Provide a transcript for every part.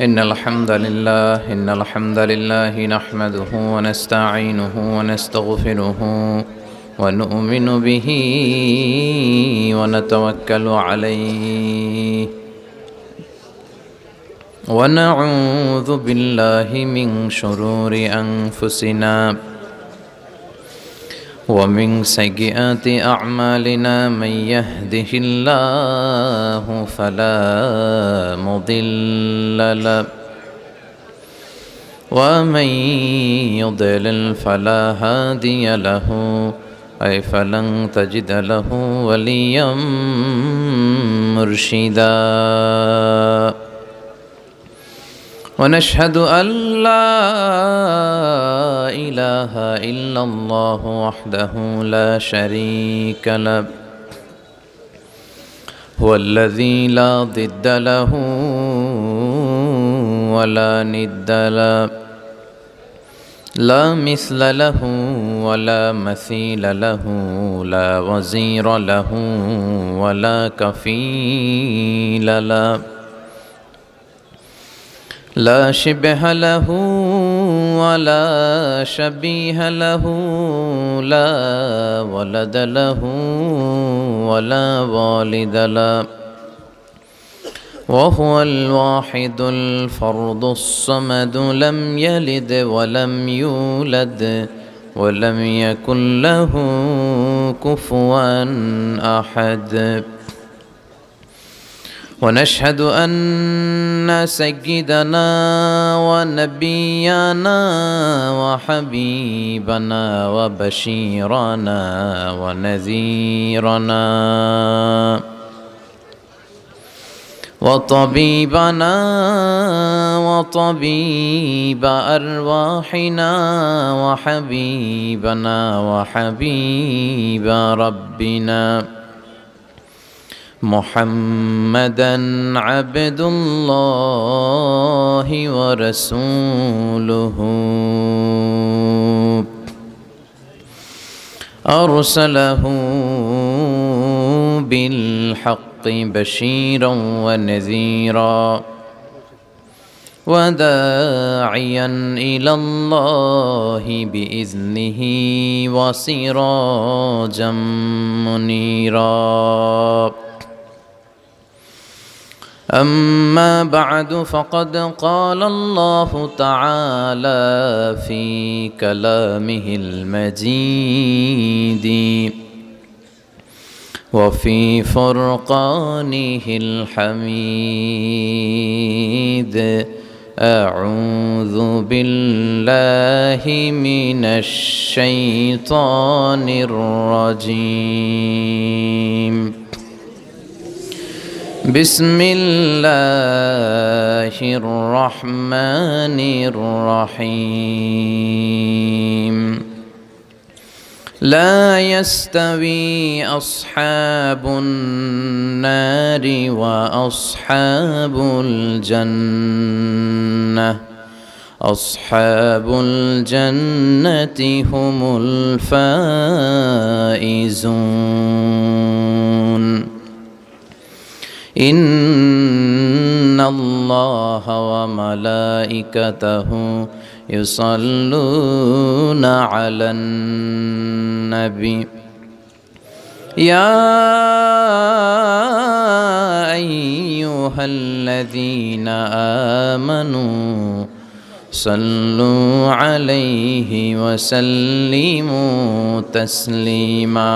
إن الحمد لله نحمده ونستعينه ونستغفره ونؤمن به ونتوكل عليه ونعوذ بالله من شرور أنفسنا ومن سيئات أعمالنا من يهده الله فلا مضل له ومن يضلل فلا هادي له أي فلن تجد له وليا مرشدا ونشهد أن لا إله إلا الله وحده لا شريك له هو الذي لا ضد له ولا ند له لا مثل له ولا مثيل له لا وزير له ولا كفيل له لا شبه له ولا شبيه له لا ولد له ولا والد له وهو الواحد الفرد الصمد لم يلد ولم يولد ولم يكن له كفوا أحد ونشهد أن سيدنا ونبينا وحبيبنا وبشيرنا ونذيرنا وطبيبنا وطبيب أرواحنا وحبيبنا وحبيب ربنا محمدًا عبد الله ورسوله أرسله بالحق بشيرا ونذيرا وداعيا إلى الله بإذنه وسراجا منيرا أما بعد فقد قال الله تعالى في كلامه المجيد وفي فرقانه الحميد أعوذ بالله من الشيطان الرجيم بسم الله الرحمن الرحيم لا يستوي أصحاب النار وأصحاب الجنة أصحاب الجنة هم الفائزون إن الله وملائكته يصلون على النبي يا أيها الذين آمنوا صلوا عليه وسلموا تسليما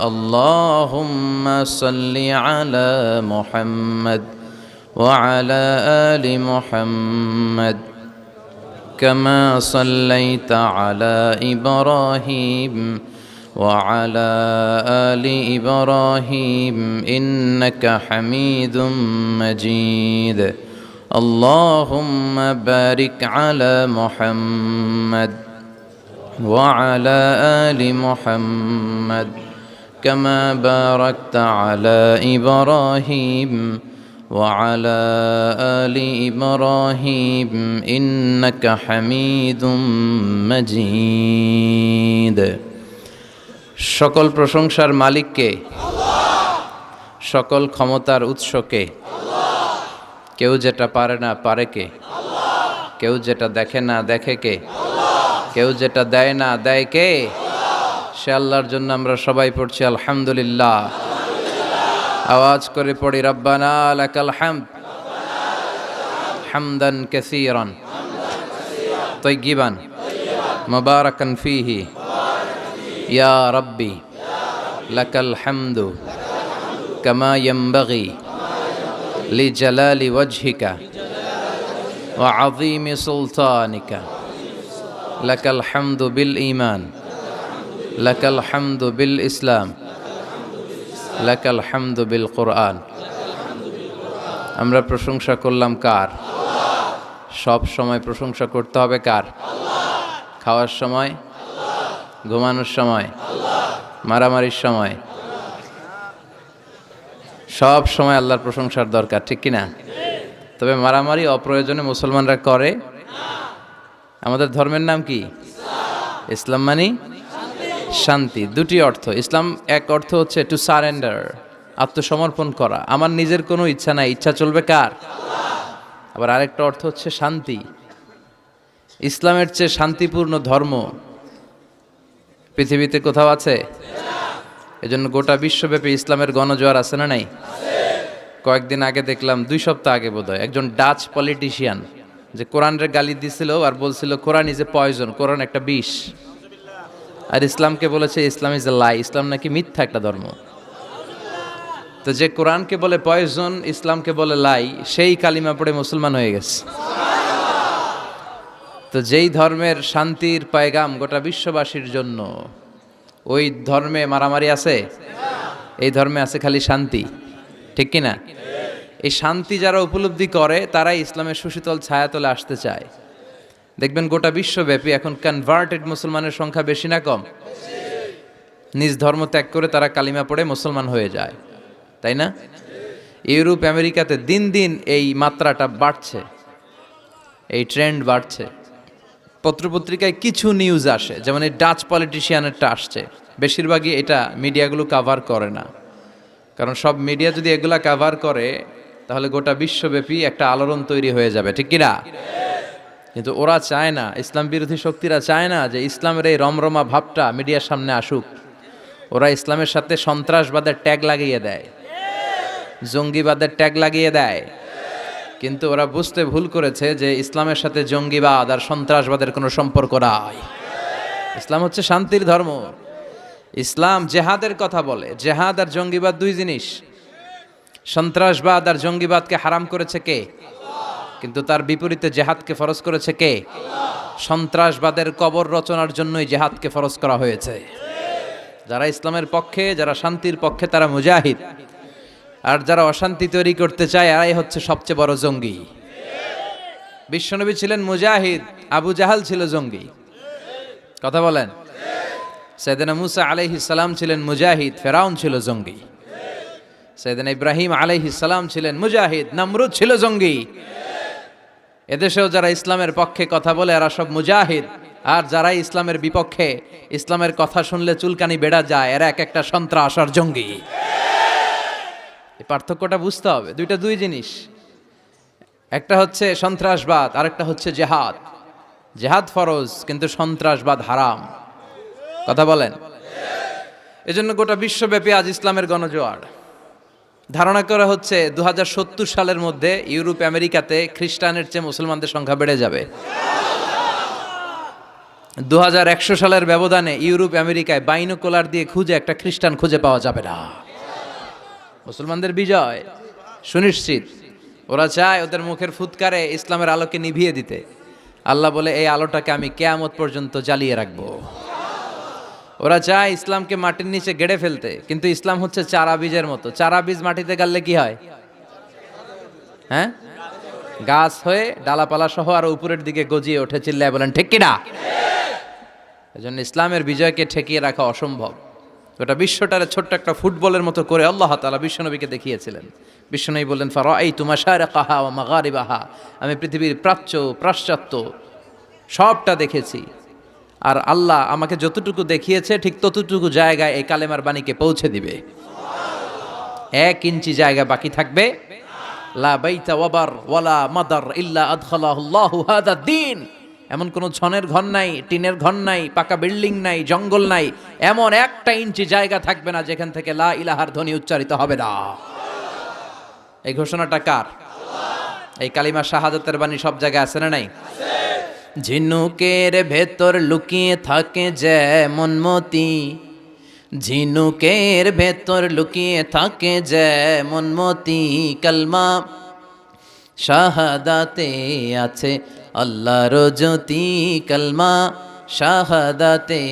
اللهم صل على محمد وعلى آل محمد كما صليت على إبراهيم وعلى آل إبراهيم إنك حميد مجيد اللهم بارك على محمد وعلى آل محمد كما باركت على إبراهيم وعلى آل إبراهيم إنك حميد مجيد সকল প্রশংসার মালিক কে? সকল ক্ষমতার উৎস কে? কেউ যেটা পারে না পারে কে? কেউ যেটা দেখে না দেখে কে? কেউ যেটা দেয় না দেয় কে? সে আল্লাহর জন্য আমরা সবাই পড়ছি আলহামদুলিল্লাহ। আওয়াজ করে পড়ি রব্বানা লাকাল হামদ হামদান কাসীরান তাইয়িবান মুবারাকান ফীহি ইয়া রাব্বি লাকাল হামদু কামা ইয়ানবাগি লিজালালি ওয়াজহিকা ওয়া আযীমি সুলতানিকা লাকাল হামদু বিল ঈমান লাকাল হামদু বিল ইসলাম লাকাল হামদু বিল কুরআন। আমরা প্রশংসা করলাম কার? সব সময় প্রশংসা করতে হবে কার? খাওয়ার সময়, ঘুমানোর সময়, মারামারির সময়, সব সময় আল্লাহর প্রশংসার দরকার, ঠিক কিনা? তবে মারামারি অপ্রয়োজনে মুসলমানরা করে। আমাদের ধর্মের নাম কি? ইসলাম মানে শান্তি। দুটি অর্থ ইসলাম। এক অর্থ হচ্ছে টু সারেন্ডার, আত্মসমর্পণ করা। আমার নিজের কোনো ইচ্ছা নাই, ইচ্ছা চলবে কার? আবার আরেকটা অর্থ হচ্ছে শান্তি। ইসলামের চেয়ে শান্তিপূর্ণ ধর্ম পৃথিবীতে কোথাও আছে? এজন্য গোটা বিশ্বব্যাপী ইসলামের গণজোয়ার আছে না নাই? কয়েকদিন আগে দেখলাম, 2 সপ্তাহ আগে বোধহয়, একজন ডাচ পলিটিশিয়ান যে কোরআনের গালি দিছিল আর বলছিল কোরআন ইজ এ পয়জন, কোরআন একটা বিষ। আর ইসলামকে বলেছে ইসলাম ইজ এ লাই, ইসলাম নাকি মিথ্যা একটা ধর্ম। তো যে কোরআনকে বলে পয়জন, ইসলামকে বলে লাই, সেই কালিমা পড়ে মুসলমান হয়ে গেছে। তো যেই ধর্মের শান্তির পয়গাম গোটা বিশ্ববাসীর জন্য, ওই ধর্মে মারামারি আছে? এই ধর্মে আছে খালি শান্তি, ঠিক কিনা? এই শান্তি যারা উপলব্ধি করে তারাই ইসলামের সুশীতল ছায়াতলে আসতে চায়। দেখবেন গোটা বিশ্বব্যাপী এখন কনভার্টেড মুসলমানের সংখ্যা বেশি না কম? নিজ ধর্ম ত্যাগ করে তারা কালিমা পড়ে মুসলমান হয়ে যায়, তাই না? ইউরোপ আমেরিকাতে দিন দিন এই মাত্রাটা বাড়ছে, এই ট্রেন্ড বাড়ছে। পত্রপত্রিকায় কিছু নিউজ আসে, যেমন এই ডাচ পলিটিশিয়ানেরটা আসছে, বেশিরভাগই এটা মিডিয়াগুলো কাভার করে না। কারণ সব মিডিয়া যদি এগুলা কাভার করে তাহলে গোটা বিশ্বব্যাপী একটা আলোড়ন তৈরি হয়ে যাবে, ঠিক কিনা? কিন্তু ওরা চায় না, ইসলাম বিরোধী শক্তিরা চায় না যে ইসলামের এই রমরমা ভাবটা মিডিয়ার সামনে আসুক। ওরা ইসলামের সাথে সন্ত্রাসবাদের ট্যাগ লাগিয়ে দেয়, জঙ্গিবাদের ট্যাগ লাগিয়ে দেয়। কিন্তু ওরা বুঝতে ভুল করেছে যে ইসলামের সাথে জঙ্গিবাদ আর সন্ত্রাসবাদের কোনো সম্পর্ক নাই। ইসলাম হচ্ছে শান্তির ধর্ম। ইসলাম জেহাদের কথা বলে। জেহাদ আর জঙ্গিবাদ দুই জিনিস। সন্ত্রাসবাদ আর জঙ্গিবাদকে হারাম করেছে কে? কিন্তু তার বিপরীতে জেহাদকে ফরজ করেছে কে? সন্ত্রাসবাদের কবর রচনার জন্যই জেহাদকে ফরজ করা হয়েছে। যারা ইসলামের পক্ষে, যারা শান্তির পক্ষে, তারা মুজাহিদ। আর যারা অশান্তি তৈরি করতে চায় এরাই হচ্ছে সবচেয়ে বড় জঙ্গি। বিশ্বনবী ছিলেন মুজাহিদ, আবু জাহাল ছিল জঙ্গি। কথা বলেন। সাইয়েদনা মুসা আলাইহিস সালাম ছিলেন মুজাহিদ, ফেরাউন ছিল জঙ্গি। সাইয়েদনা ইব্রাহিম আলাইহিস সালাম ছিলেন মুজাহিদ, নমরুদ ছিল জঙ্গি। এদেশেও যারা ইসলামের পক্ষে কথা বলে এরা সব মুজাহিদ, আর যারা ইসলামের বিপক্ষে, ইসলামের কথা শুনলে চুলকানি বেড়া যায়, এরা এক একটা সন্ত্রাস আর জঙ্গি। এই পার্থক্যটা বুঝতে হবে। দুইটা দুই জিনিস। একটা হচ্ছে সন্ত্রাসবাদ, আরেকটা হচ্ছে জেহাদ। জেহাদ ফরজ কিন্তু সন্ত্রাসবাদ হারাম। কথা বলেন। এজন্য গোটা বিশ্বব্যাপী আজ ইসলামের গণজোয়ার। ধারণা করা হচ্ছে 2070 সালের মধ্যে ইউরোপ আমেরিকাতে খ্রিস্টানের চেয়ে মুসলমানদের সংখ্যা বেড়ে যাবে। 2100 সালের ব্যবধানে ইউরোপ আমেরিকায় বাইনোকুলার দিয়ে খুঁজে একটা খ্রিস্টান খুঁজে পাওয়া যাবে না। মুসলমানদের বিজয় সুনিশ্চিত। ওরা চায় ওদের মুখের ফুৎকারে ইসলামের আলোকে নিভিয়ে দিতে। আল্লাহ বলে এই আলোটাকে আমি কিয়ামত পর্যন্ত জ্বালিয়ে রাখবো। ওরা চায় ইসলামকে মাটির নিচে গেড়ে ফেলতে, কিন্তু ইসলাম হচ্ছে চারা বীজের মতো। চারা বীজ মাটিতে গাড়লে কি হয়? হ্যাঁ, গাছ হয়ে ডালাপালা সহ আর উপরের দিকে গজিয়ে ওঠে। চিল্লায় বলেন ঠিক কিনা? এজন্য ইসলামের বিজয়কে ঠেকিয়ে রাখা অসম্ভব। গোটা বিশ্বটারে ছোট্ট একটা ফুটবলের মতো করে আল্লাহ তাআলা বিশ্বনবীকে দেখিয়েছিলেন। বিশ্বনবী বললেন ফারাআইতু মাশারিকাহা ওয়া মাগারিবাহা, আমি পৃথিবীর প্রাচ্য পাশ্চাত্য সবটা দেখেছি। আর আল্লাহ আমাকে যতটুকু দেখিয়েছে ঠিক ততটুকু জায়গায় এই কালেমার বাণীকে পৌঁছে দিবে। 1 ইঞ্চি জায়গা বাকি থাকবে লা বাইতা ওয়াবার ওয়ালা মাদার ইল্লা আদখালাহুল্লাহু হাদা দ্বীন। এমন কোন ছনের ঘর নাই, টিনের ঘর নাই, পাকা বিল্ডিং নাই, জঙ্গল নাই, এমন একটা ইঞ্চি জায়গা থাকবে না যেখান থেকে লা ইলাহার ধ্বনি উচ্চারিত হবে না। এই ঘোষণাটা কার? এই কালিমা শাহাদাতের বাণী সব জায়গায় আছে না নাই? ঝিনুকের ভেতর লুকিয়ে থাকে যেমন মতি, ঝিনুকের ভেতর লুকিয়ে থাকে যেমন মতি, কালমা শাহাদাতে আছে আল্লাহর জ্যোতি, কালমা শাহাদাতে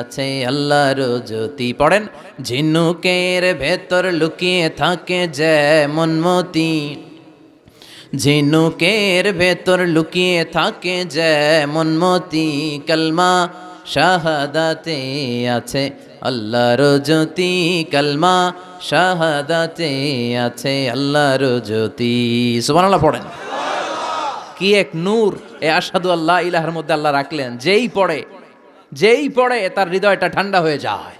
আছে আল্লাহর জ্যোতি। পড়েন, ঝিনুকের ভেতর লুকিয়ে থাকে যেমন মতি, ঝিনুকের ভেতর লুকিয়ে থাকে যেমন মতি, কালমা শাহাদাতে আছে আল্লাহর জ্যোতি, কালমা শাহাদাতে আছে আল্লাহর জ্যোতি। সুবহানাল্লাহ পড়েন। কি এক নূর এ আশহাদু আল্লাহ ইলাহার মধ্যে আল্লাহ রাখলেন, যেই পড়ে তার হৃদয়টা ঠান্ডা হয়ে যায়।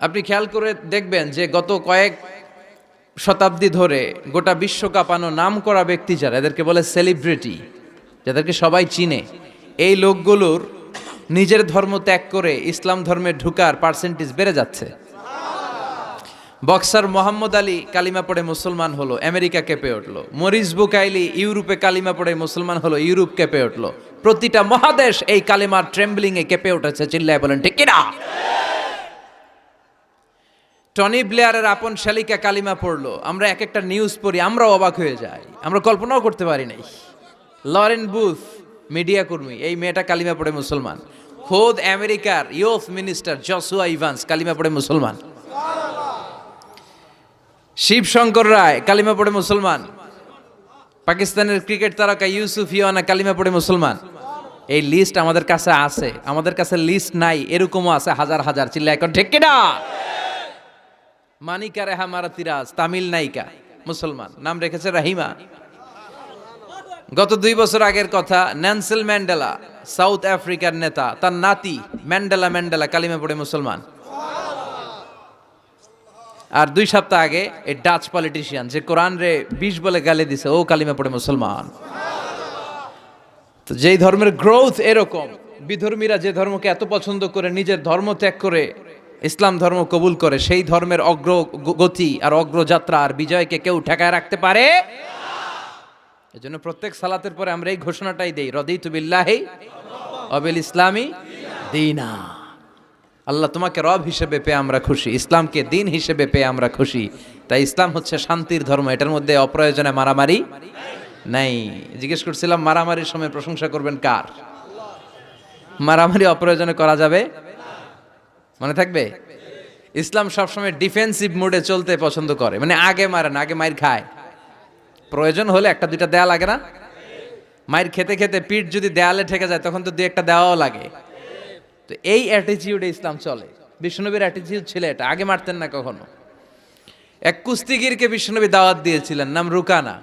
আপনি খেয়াল করে দেখবেন যে গত কয়েক শতাব্দী ধরে গোটা বিশ্ব কাঁপানো নাম করা ব্যক্তি যারা, এদেরকে বলে সেলিব্রিটি, যাদেরকে সবাই চিনে, এই লোকগুলোর নিজের ধর্ম ত্যাগ করে ইসলাম ধর্মে ঢুকার পার্সেন্টেজ বেড়ে যাচ্ছে। বক্সার মোহাম্মদ আলী কালিমা পড়ে মুসলমান হলো, আমেরিকা কেঁপে উঠলো। মরিস বুকাইলি ইউরোপে কালিমা পড়ে মুসলমান হলো, ইউরোপ কেঁপে উঠলো। প্রতিটা মহাদেশ এই কালিমার ট্রেম্বলিং এ কেঁপে উঠেছে। চিল্লায় বলেন ঠিক কিনা? টনি ব্লেয়ারের আপন শালিকা কালিমা পড়লো। আমরা এক একটা নিউজ পড়ি, আমরাও অবাক হয়ে যাই, আমরা কল্পনাও করতে পারি নাই। লরেন বুথ মিডিয়া কর্মী, এই মেয়েটা কালিমা পড়ে মুসলমান। খোদ আমেরিকার ইউথ মিনিস্টার জসুয়া ইভান্স কালিমা পড়ে মুসলমান। শিবশঙ্কর রায় কালিমা পড়ে মুসলমান। পাকিস্তানের ক্রিকেট তারকা ইউসুফ ইয়ানা কালিমা পড়ে মুসলমান। এই লিস্ট আমাদের কাছে আছে, আমাদের কাছে লিস্ট নাই এরকমও আছে হাজার হাজার। চিল্লা এখন ঠিক কিনা? মানিকা রেহা মারাতিরাজ তামিল নায়িকা, মুসলমান, নাম রেখেছে রাহিমা। গত 2 বছর আগের কথা, নেলসন ম্যান্ডেলা সাউথ আফ্রিকার নেতা, তার নাতি ম্যান্ডেলা কালিমা পড়ে মুসলমান। আর 2 সপ্তাহ আগে এই ডাচ পলিটিশিয়ান যে কোরআন রে 20 বলে গালি দিছে, ও কালিমা পড়ে মুসলমান। তো যেই ধর্মের গ্রোথ এরকম, বিধর্মীরা যে ধর্মকে এত পছন্দ করে নিজের ধর্ম ত্যাগ করে ইসলাম ধর্ম কবুল করে, সেই ধর্মের অগ্রগতি আর অগ্রযাত্রা আর বিজয়কে কেউ ঠেকায় রাখতে পারে। এজন্য প্রত্যেক সালাতের পরে আমরা এই ঘোষণাটাই দেই, রদিতু বিল্লাহি ওয়া বিল ইসলামি দীনা। আল্লাহ তোমাকে রব হিসেবে পেয়ে আমরা খুশি, ইসলামকে দিন হিসেবে পেয়ে আমরা খুশি। তাই ইসলাম হচ্ছে শান্তির ধর্ম, এটার মধ্যে অপ্রয়োজনে মারামারি নাই। জিজ্ঞেস করছিলাম মারামারির সময় প্রশংসা করবেন কার? মারামারি অপ্রয়োজনে করা যাবে, মনে থাকবে। ইসলাম সবসময় ডিফেন্সিভ মোডে চলতে পছন্দ করে, মানে আগে মারে না, আগে মাইর খায়। প্রয়োজন হলে একটা দুইটা দেয়া লাগে না? মাইর খেতে খেতে পিঠ যদি দেয়ালে ঠেকে যায় তখন তো 2-1টা দেওয়াও লাগে। তো এই অ্যাটিটিউডে ইসলাম চলে। বিষ্ণুনবীর অ্যাটিটিউড ছিল এটা, আগে মারতেন না কখনো। এক কুস্তিগিরকে বিষ্ণুনবী দাওয়াত দিয়েছিলেন, নাম রুকানা।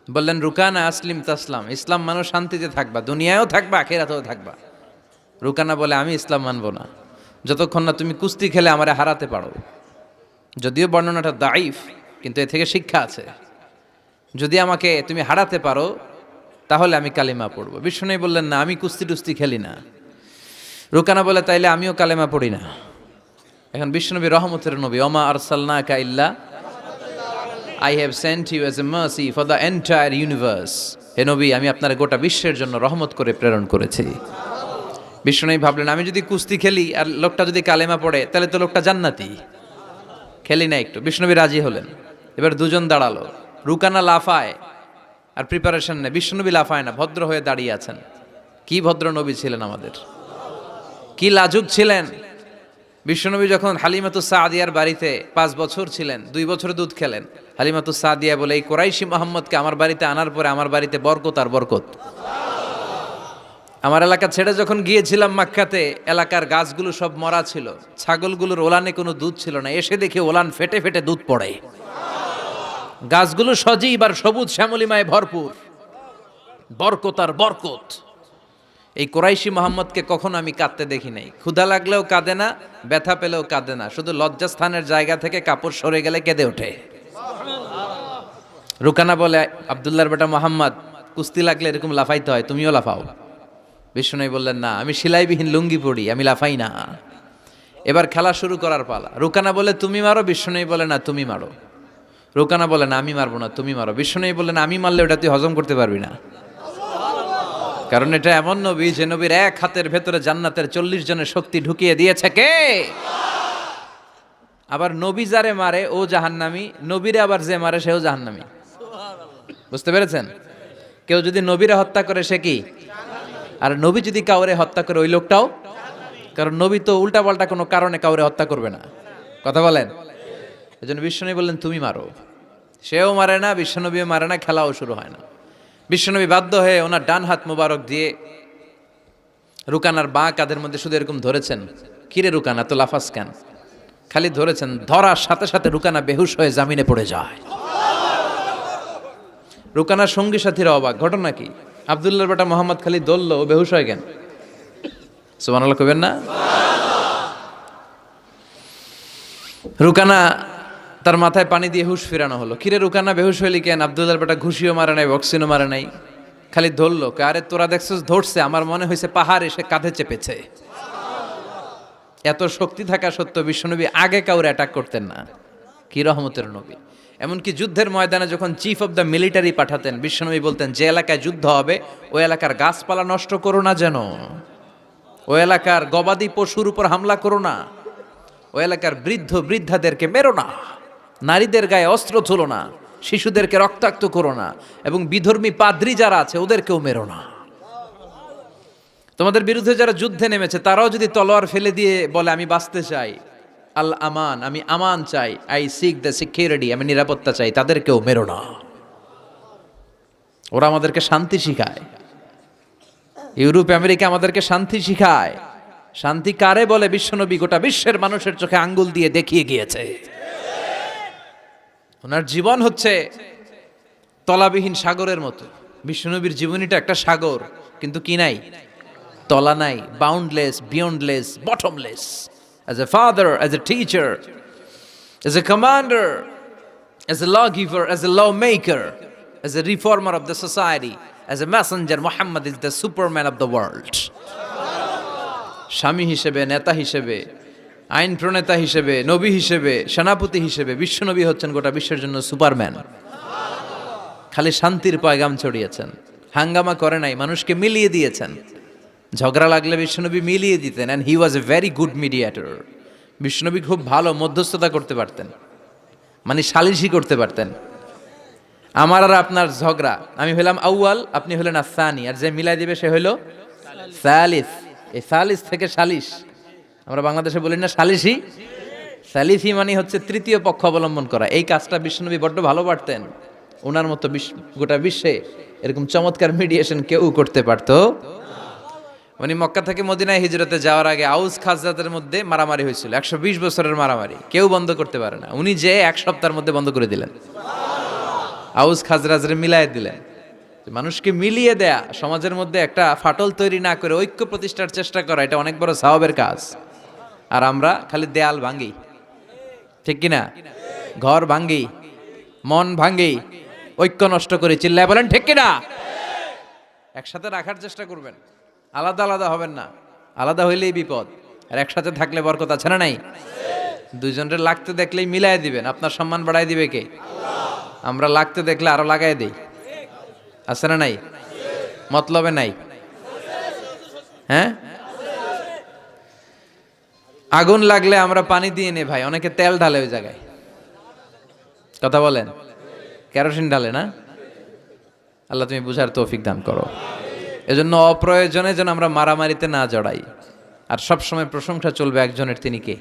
বললেন, রুকানা আসলিম তাসলাম, ইসলাম মানো শান্তিতে থাকবা, দুনিয়ায়ও থাকবা আখিরাতেও থাকবা। রুকানা বলে, আমি ইসলাম মানবো না যতক্ষণ না তুমি কুস্তি খেলে আমারে হারাতে পারো। যদিও বর্ণনাটা দাইফ, কিন্তু এ থেকে শিক্ষা আছে। যদি আমাকে তুমি হারাতে পারো তাহলে আমি কালিমা পড়বো। বিষ্ণুনবী বললেন, না, আমি কুস্তি টুস্তি খেলি না। রুকানা বলে, তাইলে আমিও কালেমা পড়ি না। এখন বিষ্ণুনবী রহমতের নবী, ওমা আরসালনাকা ইল্লা I have sent you as a mercy for the entire universe. হে নবী, আমি আপনার গোটা বিশ্বের জন্য রহমত করে প্রেরণ করেছি। বিষ্ণুনবী ভাবলেন, আমি যদি কুস্তি খেলি আর লোকটা যদি কালেমা পড়ে তাহলে তো লোকটা জান্নাতি, খেলি না একটু। বিষ্ণুনবী রাজি হলেন। এবার দুজন দাঁড়ালো, রুকানা লাফায় আর প্রিপারেশন নেয়, বিষ্ণুনবী লাফায় না, ভদ্র হয়ে দাঁড়িয়ে আছেন। কি ভদ্র নবী ছিলেন আমাদের, কি লাজুক ছিলেন। বিশ্বনবী যখন হালিমাতুস সাদিয়ার বাড়িতে 5 বছর ছিলেন, 2 বছর দুধ খেলেন, হালিমাতুস সাদিয়া বলে, এই কোরাইশি মুহাম্মদকে আমার বাড়িতে আনার পরে আমার বাড়িতে বরকত আর বরকত। আমার এলাকা ছেড়ে যখন গিয়েছিলাম মক্কাতে, এলাকার গাছগুলো সব মরা ছিল, ছাগলগুলোর ওলানে কোনো দুধ ছিল না। এসে দেখে ওলান ফেটে ফেটে দুধ পড়ে, গাছগুলো সজীব আর সবুজ শ্যামলিমায় ভরপুর, বরকত আর বরকত। এই কোরাইশি মুহাম্মদকে কখনো আমি কাঁদতে দেখি নাই। ক্ষুধা লাগলেও কাঁদে না, ব্যথা পেলেও কাঁদে না, শুধু লজ্জাস্থানের জায়গা থেকে কাপড় সরে গেলে কেঁদে ওঠে। রুকানা বলে, আব্দুল্লাহর বেটা মোহাম্মদ, কুস্তি লাগলে এরকম লাফাইতে হয়, তুমিও লাফাও। বিষ্ণু বললেন, না, আমি সেলাইবিহীন লুঙ্গি পড়ি, আমি লাফাই না। এবার খেলা শুরু করার পালা। রুকানা বলে, তুমি মারো। বিষ্ণু বলে, না, তুমি মারো। রুকানা বলে, না, আমি মারবো না, তুমি মারো। বিষ্ণু বলে, না, আমি মারলে ওটা তুই হজম করতে পারবি না, কারণ এটা এমন নবী যে নবীর এক হাতের ভেতরে জান্নাতের 40 জনের শক্তি ঢুকিয়ে দিয়েছে কে? আবার নবী যারে মারে ও জাহান্নামী, নবীরে আবার যে মারে সেও জাহান্নামী। বুঝতে পেরেছেন? কেউ যদি নবীরে হত্যা করে সে কি? আর নবী যদি কাউরে হত্যা করে ওই লোকটাও, কারণ নবী তো উল্টাপাল্টা কোনো কারণে কাউরে হত্যা করবে না। কথা বলেন? এজন্য বিশ্বনবী বললেন, তুমি মারো। সেও মারে না, বিশ্বনবীও মারে না, খেলাও শুরু হয় না। বিশ্বনবী বাধ্য হয়ে ওনার ডান হাত মোবারক দিয়ে রুকানার বাঁ কাঁধের মধ্যে শুধু এরকম ধরেছেন। কিরে রুকানা, তো লাফাস কেন? খালি ধরেছেন, ধরার সাথে সাথে রুকানা বেহুশ হয়ে জামিনে পড়ে যায়। রুকানার সঙ্গী সাথীরা অবাক, ঘটনা কি? আব্দুল্লাহর বেটা মোহাম্মদ খালি দলল, ও বেহুশ হয় কেন? সুবহানাল্লাহ কইবেন না? রুকানা তার মাথায় পানি দিয়ে হুশ ফিরানো হলো। কিরে রুকানা, বেহুশ হইলি কেন? আব্দুল্লাহর বেটা ঘুষিও মারে নাই, বক্সিনও মারে নাই, খালি ধরলো। আরে তোরা দেখছিস ধরছে, আমার মনে হয়েছে পাহাড় এসে কাঁধে চেপেছে। এত শক্তি থাকা সত্ত্বেও বিশ্বনবী আগে কাউরে অ্যাটাক করতেন না। কি রহমতের নবী! এমনকি যুদ্ধের ময়দানে যখন চিফ অব দ্য মিলিটারি পাঠাতেন, বিশ্বনবী বলতেন, যে এলাকায় যুদ্ধ হবে ওই এলাকার গাছপালা নষ্ট করো না, যেন ওই এলাকার গবাদি পশুর উপর হামলা করো না, ওই এলাকার বৃদ্ধ বৃদ্ধাদেরকে মেরো না, নারীদের গায়ে অস্ত্র তুলো না, শিশুদেরকে রক্তাক্ত করো না, এবং বিধর্মী পাদ্রী যারা আছে ওদেরকেও মেরো না। তোমাদের বিরুদ্ধে যারা যুদ্ধে নেমেছে তারাও যদি তলোয়ার ফেলে দিয়ে বলে, আমি বাঁচতে চাই, আল আমান, আমি আমান চাই, আই সিক দ্য সিকিউরিটি, আমি নিরাপত্তা চাই, তাদেরকেও মেরো না। ওরা আমাদেরকে শান্তি শিখায়। ইউরোপ আমেরিকা আমাদেরকে শান্তি শিখায়। শান্তি কারে বলে বিশ্বনবী গোটা বিশ্বের মানুষের চোখে আঙ্গুল দিয়ে দেখিয়ে গিয়েছে। ওনার জীবন হচ্ছে তলাবিহীন সাগরের মতো। বিশ্বনবীর জীবনীটা একটা সাগর, কিন্তু কি নাই? তলা নাই, boundless, beyondless, bottomless. As a father, as a teacher, as a commander, as a lawgiver, as a lawmaker, as a reformer of the society, as a messenger, Muhammad is the superman of the world. স্বামী হিসেবে, নেতা হিসেবে, আইন প্রণেতা হিসেবে, নবী হিসেবে, সেনাপতি হিসেবে বিশ্বনবী হচ্ছেন গোটা বিশ্বের জন্য সুপারম্যান। খালি শান্তির পয়গাম ছড়িয়েছেন, হাঙ্গামা করে নাই, মানুষকে মিলিয়ে দিয়েছেন। ঝগড়া লাগলে বিশ্বনবী মিলিয়ে দিতেন, and he was a very good mediator. বিশ্বনবী খুব ভালো মধ্যস্থতা করতে পারতেন, মানে সালিশি করতে পারতেন। আমার আর আপনার ঝগড়া, আমি হলাম আউয়াল, আপনি হলেন আসানি, আর যে মিলাই দিবে সে হইল সালিস। এই সালিস থেকে সালিশ, আমরা বাংলাদেশে বলি না সালিশি? সালিসি মানে হচ্ছে তৃতীয় পক্ষ অবলম্বন করা। এই কাজটা বিশ্বনবী বড্ড ভালো পারতেন। ওনার মতো গোটা বিশ্বে এরকম চমৎকার মিডিয়েশন কেউ করতে পারতো। উনি মক্কা থেকে মদিনায় হিজরতে যাওয়ার আগে আউস খাজরাতের মধ্যে মারামারি হয়েছিল, 120 বছরের মারামারি, কেউ বন্ধ করতে পারে না। উনি যে 1 সপ্তাহের মধ্যে বন্ধ করে দিলেন, আউস খাজরাজরে মিলাই দিলেন। মানুষকে মিলিয়ে দেয়া, সমাজের মধ্যে একটা ফাটল তৈরি না করে ঐক্য প্রতিষ্ঠার চেষ্টা করা, এটা অনেক বড় সওয়াবের কাজ। আর আমরা খালি দেয়াল ভাঙ্গি, ঠিক কিনা? ঘর ভাঙ্গি, মন ভাঙ্গি, ঐক্য নষ্ট করে, চিল্লায় বলেন ঠিক কিনা? একসাথে রাখার চেষ্টা করবেন, আলাদা আলাদা হবেন না। আলাদা হইলেই বিপদ, আর একসাথে থাকলে বরকত আছে না নাই? দুইজনের লাগতে দেখলেই মিলাই দিবেন, আপনার সম্মান বাড়াই দিবে কে? আমরা লাগতে দেখলে আরো লাগাই দেই, আছে না নাই? মতলবে নাই, হ্যাঁ? আগুন লাগলে আমরা পানি দিয়ে নে ভাই, অনেকে তেল ঢালে ওই জায়গায়, কথা বলেন, কেরোসিন ঢালে না। আল্লাহ তুমি বুঝার তৌফিক দান করো। এজন্য অপ্রয়োজনে যেন আমরা মারামারিতে না জড়াই। আর সবসময় প্রশংসা চলবে একজনের, তিনি কে?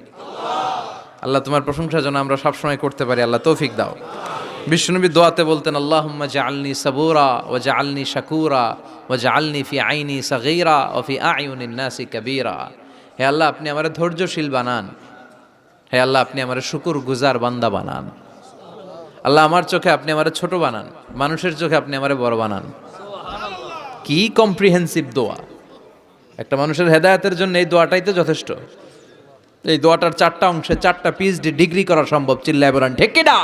আল্লাহ তোমার প্রশংসা যেন আমরা সবসময় করতে পারি, আল্লাহ তৌফিক দাও। বিশ্বনবী দোয়াতে বলতেন, আল্লাহুম্মা জাআলনি সাবুরা ওয়া জাআলনি শাকুরা ওয়া জাআলনি ফি আইনি সাগীরা ওয়া ফি আ'য়ুনিন নাসি কাবীরা। হে আল্লাহ, আপনি আমারে ধৈর্যশীল বানান। হে আল্লাহ, আপনি আমারে শুকরগুজার বান্দা বানান। আল্লাহ, আমার চোখে আপনি আমারে ছোট বানান, মানুষের চোখে আপনি আমারে বড় বানান। কি কম্প্রিহেন্সিভ দোয়া! একটা মানুষের হেদায়েতের জন্য এই দোয়াটাই তো যথেষ্ট। এই দোয়াটার 4টা অংশে 4টা পিএইচডি ডিগ্রি করা সম্ভব, চিল্লায় বলেন ঠিক কিনা?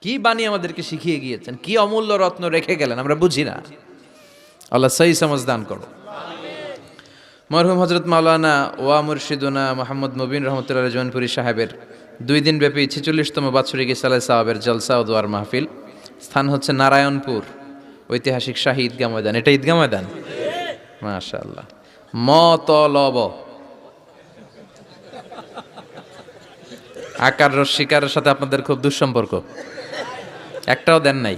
কি বাণী আমাদেরকে শিখিয়ে গিয়েছেন, কি অমূল্য রত্ন রেখে গেলেন আমরা বুঝি না। আল্লাহ সহি সমঝ দান করো। মরহুম হযরত মাওলানা ওয়া মুর্শিদুনা মোহাম্মদ মুবিন রহমতুল্লাহ জৌনপুরী সাহেবের 2 দিন ব্যাপী 46তম বাৎসরিক ইসালে সাহাবের জলসা ও দোয়ার মাহফিল। স্থান হচ্ছে নারায়ণপুর ঐতিহাসিক শাহী ঈদগাহ ময়দান। এটা ঈদগাহ ময়দান, মাশাআল্লাহ। মতলব আকার রস্বীকারের সাথে আপনাদের খুব দুঃসম্পর্ক, একটাও দেন নাই।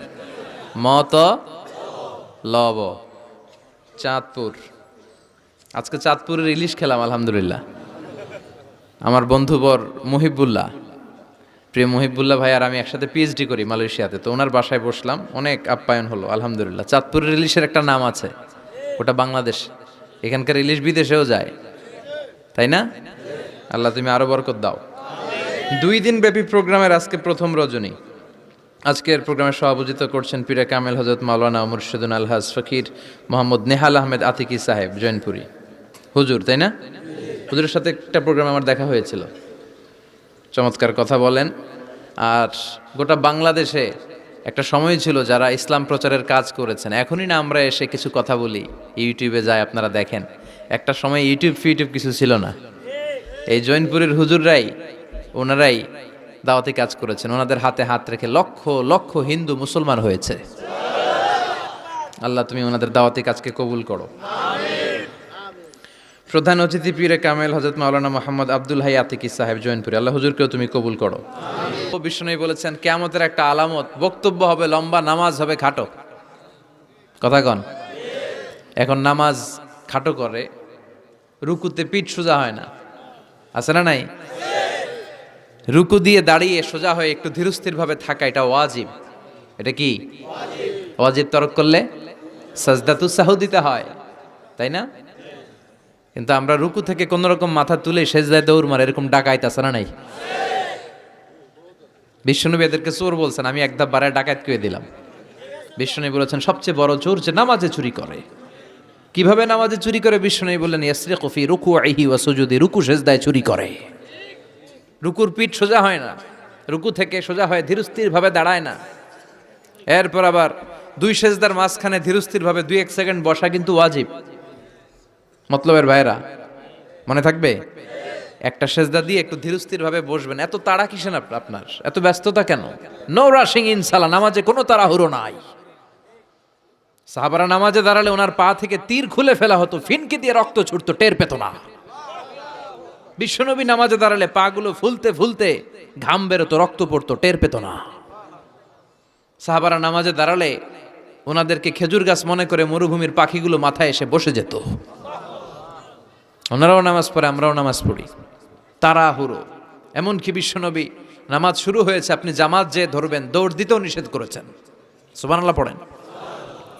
মতলব চাঁদপুর। আজকে চাঁদপুরের ইলিশ খেলাম আলহামদুলিল্লাহ। আমার বন্ধুবর মুহিবুল্লাহ, প্রিয় মুহিবুল্লাহ ভাই আর আমি একসাথে পিএইচডি করি মালয়েশিয়াতে, তো ওনার বাসায় বসলাম, অনেক আপ্যায়ন হলো আলহামদুলিল্লাহ। চাঁদপুরের ইলিশের একটা নাম আছে, ওটা বাংলাদেশ, এখানকার ইলিশ বিদেশেও যায়, তাই না? আল্লাহ তুমি আরো বরকত দাও। 2 দিন ব্যাপী প্রোগ্রামের আজকে প্রথম রজনী। আজকের প্রোগ্রামে সভাপতিত্ব করছেন পীরে কামেল হযরত মাওলানা মুর্শিদুন আলহাজ ফকির মোহাম্মদ নেহাল আহমেদ আতিকি সাহেব জৈনপুরী হুজুর, তাই না? হুজুরের সাথে একটা প্রোগ্রামে আমার দেখা হয়েছিল, চমৎকার কথা বলেন। আর গোটা বাংলাদেশে একটা সময় ছিল যারা ইসলাম প্রচারের কাজ করেছেন, এখনই না আমরা এসে কিছু কথা বলি, ইউটিউবে যায় আপনারা দেখেন। একটা সময় ইউটিউব কিছু ছিল না, এই জৈনপুরের হুজুররাই ওনারাই দাওয়াতি কাজ করেছেন, ওনাদের হাতে হাত রেখে লক্ষ লক্ষ হিন্দু মুসলমান হয়েছে। আল্লাহ তুমি ওনাদের দাওয়াতি কাজকে কবুল করো। প্রধান অতিথি পীরে কামেল হযরত মাওলানা মোহাম্মদ আব্দুল হাই আতিকি সাহেব জৈনপুরী, আল্লাহ হুজুরকেও তুমি কবুল করো। বিষ্ণু বলেছেন কিয়ামতের একটা আলামত, বক্তব্য হবে লম্বা, নামাজ হবে খাটো। কথা কন। এখন নামাজ খাটো করে, রুকুতে পিঠ সোজা হয় না, আছে না নাই? রুকু দিয়ে দাঁড়িয়ে সোজা হয়ে একটু ধীরস্থির ভাবে থাকা, এটা ওয়াজিব। এটা কি ওয়াজিব? তরক করলে সাজদাতু সাহু দিতে হয়, তাই না? কিন্তু আমরা রুকু থেকে কোন রকম মাথা তুলে সেজদায় দৌড় মারে, এরকম ডাকাইত আছে না নাই? বিশ্বনবী এদেরকে চোর বলছেন, আমি এক ধাপ বাড়ায় ডাকাত করে দিলাম। বিশ্বনবী বলেছেন সবচেয়ে বড় চোর যে নামাজে চুরি করে। কিভাবে নামাজে চুরি করে? বিশ্বনবী বললেন ইয়াসরিকু ফি রুকুইহি ওয়া সুজুদি, রুকু সেজদায় চুরি করে। রুকুর পিঠ সোজা হয় না, রুকু থেকে সোজা হয় ধীরস্থির ভাবে দাঁড়ায় না। এরপর আবার 2 সেজদার মাঝখানে ধীরস্থির ভাবে 2-1 সেকেন্ড বসা কিন্তু ওয়াজিব। মতলবের ভাইরা মনে থাকবে, একটা সেজদা দিয়ে একটু ধীরস্থির ভাবে বসবেন। এত তাড়া কিসেন আপনার, এত ব্যস্ততা কেন? নো রাশিং ইনশাআল্লাহ, নামাজে কোনো তাড়াহুড়ো নাই। সাহাবারা নামাজে দাঁড়ালে ওনার পা থেকে তীর খুলে ফেলা হতো, ফিনকি দিয়ে রক্ত ছুটতো, টের পেত না। বিশ্বনবী নামাজে দাঁড়ালে পাগুলো ফুলতে ফুলতে ঘাম বেরোতো, রক্ত পড়তো, টের পেত না। সাহাবারা নামাজে দাঁড়ালে ওনাদেরকে খেজুর গাছ মনে করে মরুভূমির পাখিগুলো মাথায় এসে বসে যেত। ওনারাও নামাজ পড়ে, আমরাও নামাজ পড়ি, তাড়াহুড়ো। এমনকি বিশ্বনবী নামাজ শুরু হয়েছে, আপনি জামাত যে ধরবেন, দৌড় দিতেও নিষেধ করেছেন। সুবহানাল্লাহ পড়েন।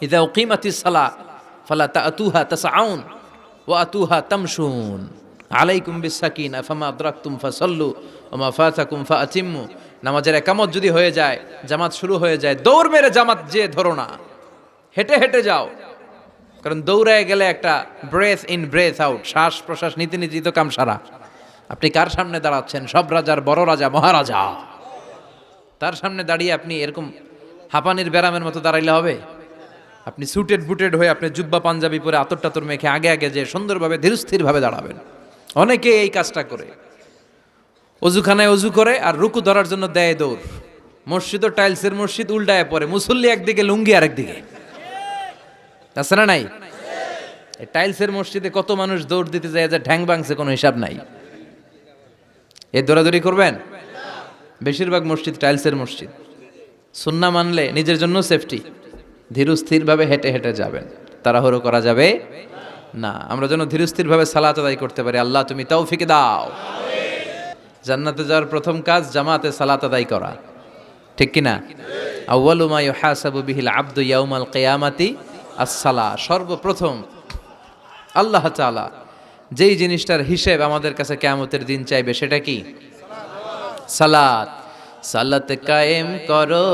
ইযা উকিমাতিস সালাহ ফালা তাআতুহা তাসআউন ওয়া আতুহা তামশুন আলাইকুম বিসাকিনা ফামা আদরাকতুম ফাসাল্লু ওয়া মা ফাতাকুম ফাআতিম্মু। নামাজের একামত যদি হয়ে যায়, জামাত শুরু হয়ে যায়, দৌড় মেরে জামাত যে ধরো না, হেঁটে হেঁটে যাও। কারণ দৌড়ায় গেলে একটা ব্রেথ ইন ব্রেথ আউট, শ্বাস প্রশ্বাস নিতে নিতে তো কাম সারা। আপনি কার সামনে দাঁড়াচ্ছেন? সব রাজার বড় রাজা, মহারাজা। তার সামনে দাঁড়িয়ে আপনি এরকম হাঁপানির ব্যারামের মতো দাঁড়াইলে হবে? আপনি সুটেড বুটেড হয়ে, আপনি জুব্বা পাঞ্জাবি পরে আতর টাতর মেখে আগে আগে যে সুন্দরভাবে ধীরস্থির ভাবে দাঁড়াবেন। অনেকে এই কাজটা করে, অজুখানায় অজু করে আর রুকু ধরার জন্য দেয় দৌড়। মসজিদ ও টাইলসের মসজিদ, উল্টায় পড়ে, মুসল্লি একদিকে, লুঙ্গি আরেকদিকে, আছে না নাই? টাইলসের মসজিদে কত মানুষ দৌড় দিতে যায় যে ঠ্যাং ভাঙছে, কোনো হিসাব নাই। এ দৌড়াদৌড়ি করবেন? বেশিরভাগ মসজিদ টাইলসের মসজিদ। সুন্নাহ মানলে নিজের জন্য সেফটি, ধীরস্থিরভাবে হেঁটে হেঁটে যাবেন, তাড়াহুড়ো করা যাবে না। আমরা যেন ধীরস্থিরভাবে সালাত আদায় করতে পারি। আল্লাহ তুমি তৌফিক দাও। জান্নাতে যাওয়ার প্রথম কাজ জামাতে সালাত আদায় করা, ঠিক কিনা? আউয়ালু মা ইউহাসাবু বিহিল আবদু ইয়াউমাল কিয়ামাতি আস-সালাহ। সর্বপ্রথম আল্লাহ তাআলা যেই জিনিসটার হিসেব আমাদের কাছে কিয়ামতের দিন চাইবে, সেটা কি? সালাত। সালাত কায়েম করো,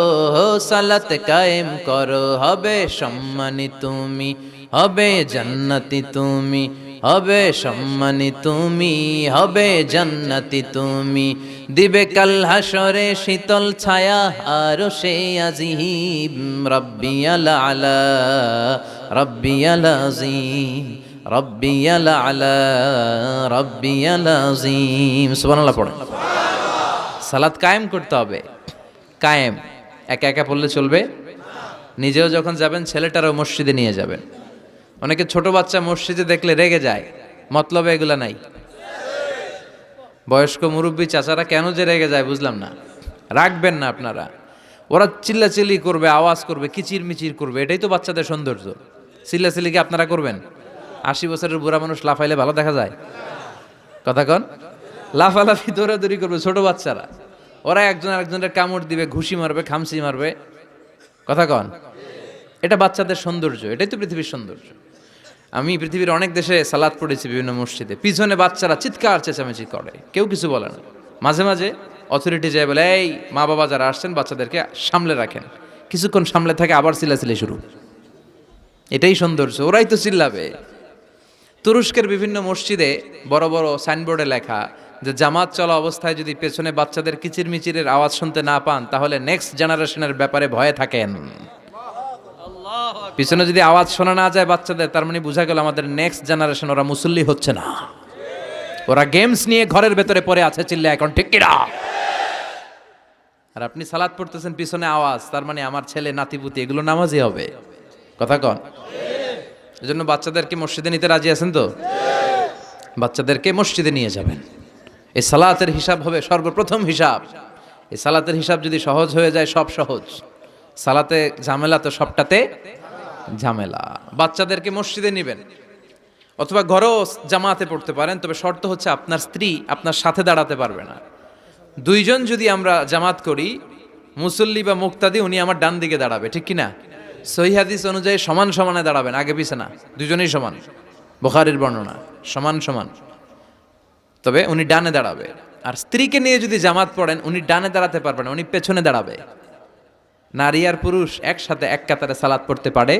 সালাত কায়েম করো, হবে সম্মানী তুমি, হবে জান্নাতি তুমি, হবে সম্মানী তুমি, হবে জান্নাতি তুমি, দিবে কাল হাসরে শীতল ছায়া আরশে আজিম। রব্বিয়াল আলা রব্বিয়াল আযীম রব্বিয়াল আলা রব্বিয়াল আযীম। সুবহানাল্লাহ পড়ে। সালাত কায়েম করতে হবে, কায়েম। একা একা পড়লে চলবে? নিজেও যখন যাবেন ছেলেটারও মসজিদে নিয়ে যাবেন। অনেকে ছোট বাচ্চা মসজিদে দেখলে রেগে যায়, মতলবে এগুলা নাই। বয়স্ক মুরব্বী চাচারা কেন যে রেগে যায় বুঝলাম না। রাখবেন না আপনারা। ওরা চিল্লাচিল্লি করবে, আওয়াজ করবে, কিচির মিচির করবে, এটাই তো বাচ্চাদের সৌন্দর্য। চিল্লাচিল্লি কি আপনারা করবেন? 80 বছরের বুড়া মানুষ লাফাইলে ভালো দেখা যায়? কথা কন। লাফালাফি দৌড়াদৌড়ি করবে ছোট বাচ্চারা, ওরা একজন আরেকজনের কামড় দিবে, ঘুষি মারবে, খামসি মারবে। কথা কন। এটা বাচ্চাদের সৌন্দর্য, এটাই তো পৃথিবীর সৌন্দর্য। আমি পৃথিবীর অনেক দেশে সালাত পড়েছি, বিভিন্ন মসজিদে পিছনে বাচ্চারা চিৎকার চেঁচামেচি করে, কেউ কিছু বলে না। মাঝে মাঝে অথরিটি যায় বলে, এই মা বাবা যারা আসছেন বাচ্চাদেরকে সামলে রাখেন। কিছুক্ষণ সামলে থাকে, আবার চিল্লাচিল্লি শুরু। এটাই সৌন্দর্য, ওরাই তো চিল্লাবে। তুরস্কের বিভিন্ন মসজিদে বড় বড় সাইনবোর্ডে লেখা যে জামাত চলা অবস্থায় যদি পেছনে বাচ্চাদের কিচির মিচিরের আওয়াজ শুনতে না পান তাহলে নেক্সট জেনারেশনের ব্যাপারে ভয়ে থাকেন। পিছনে যদি আওয়াজ শোনা না যায় বাচ্চাদের, তার মানে বোঝা গেল আমাদের নেক্সট জেনারেশন ওরা মুসল্লি হচ্ছে না, ওরা গেমস নিয়ে ঘরের ভেতরে পড়ে আছে। চিল্লা এখন ঠিক কিনা? আর আপনি সালাত পড়তেছেন, পিছনে আওয়াজ, তার মানে আমার ছেলে নাতিপুতি এগুলো নামাজি হবে। কথা কন। এজন্য বাচ্চাদেরকে মসজিদে নিতে রাজি আছেন তো? বাচ্চাদেরকে মসজিদে নিয়ে যাবেন। এই সালাতের হিসাব হবে সর্বপ্রথম হিসাব। এই সালাতের হিসাব যদি সহজ হয়ে যায়, সব সহজ। সালাতে ঝামেলা তো সবটাতে ঝামেলা। বাচ্চাদেরকে মসজিদে নেবেন, অথবা ঘরেও জামাতে পড়তে পারেন, তবে শর্ত হচ্ছে আপনার স্ত্রী আপনার সাথে দাঁড়াতে পারবে না। দুইজন যদি আমরা জামাত করি, মুসল্লি বা মুক্তাদি, উনি আমার ডান দিকে দাঁড়াবে, ঠিক কিনা? সহিহ হাদিস অনুযায়ী সমান সমানে দাঁড়াবেন, আগে পিছে না, দুজনেই সমান। বুখারীর বর্ণনা, সমান সমান। তবে উনি ডানে দাঁড়াবে। আর স্ত্রীকে নিয়ে যদি জামাত পড়েন, উনি ডানে দাঁড়াতে পারবেন না, উনি পেছনে দাঁড়াবে। নারী আর পুরুষ একসাথে এক কাতারে সালাত পড়তে পারে?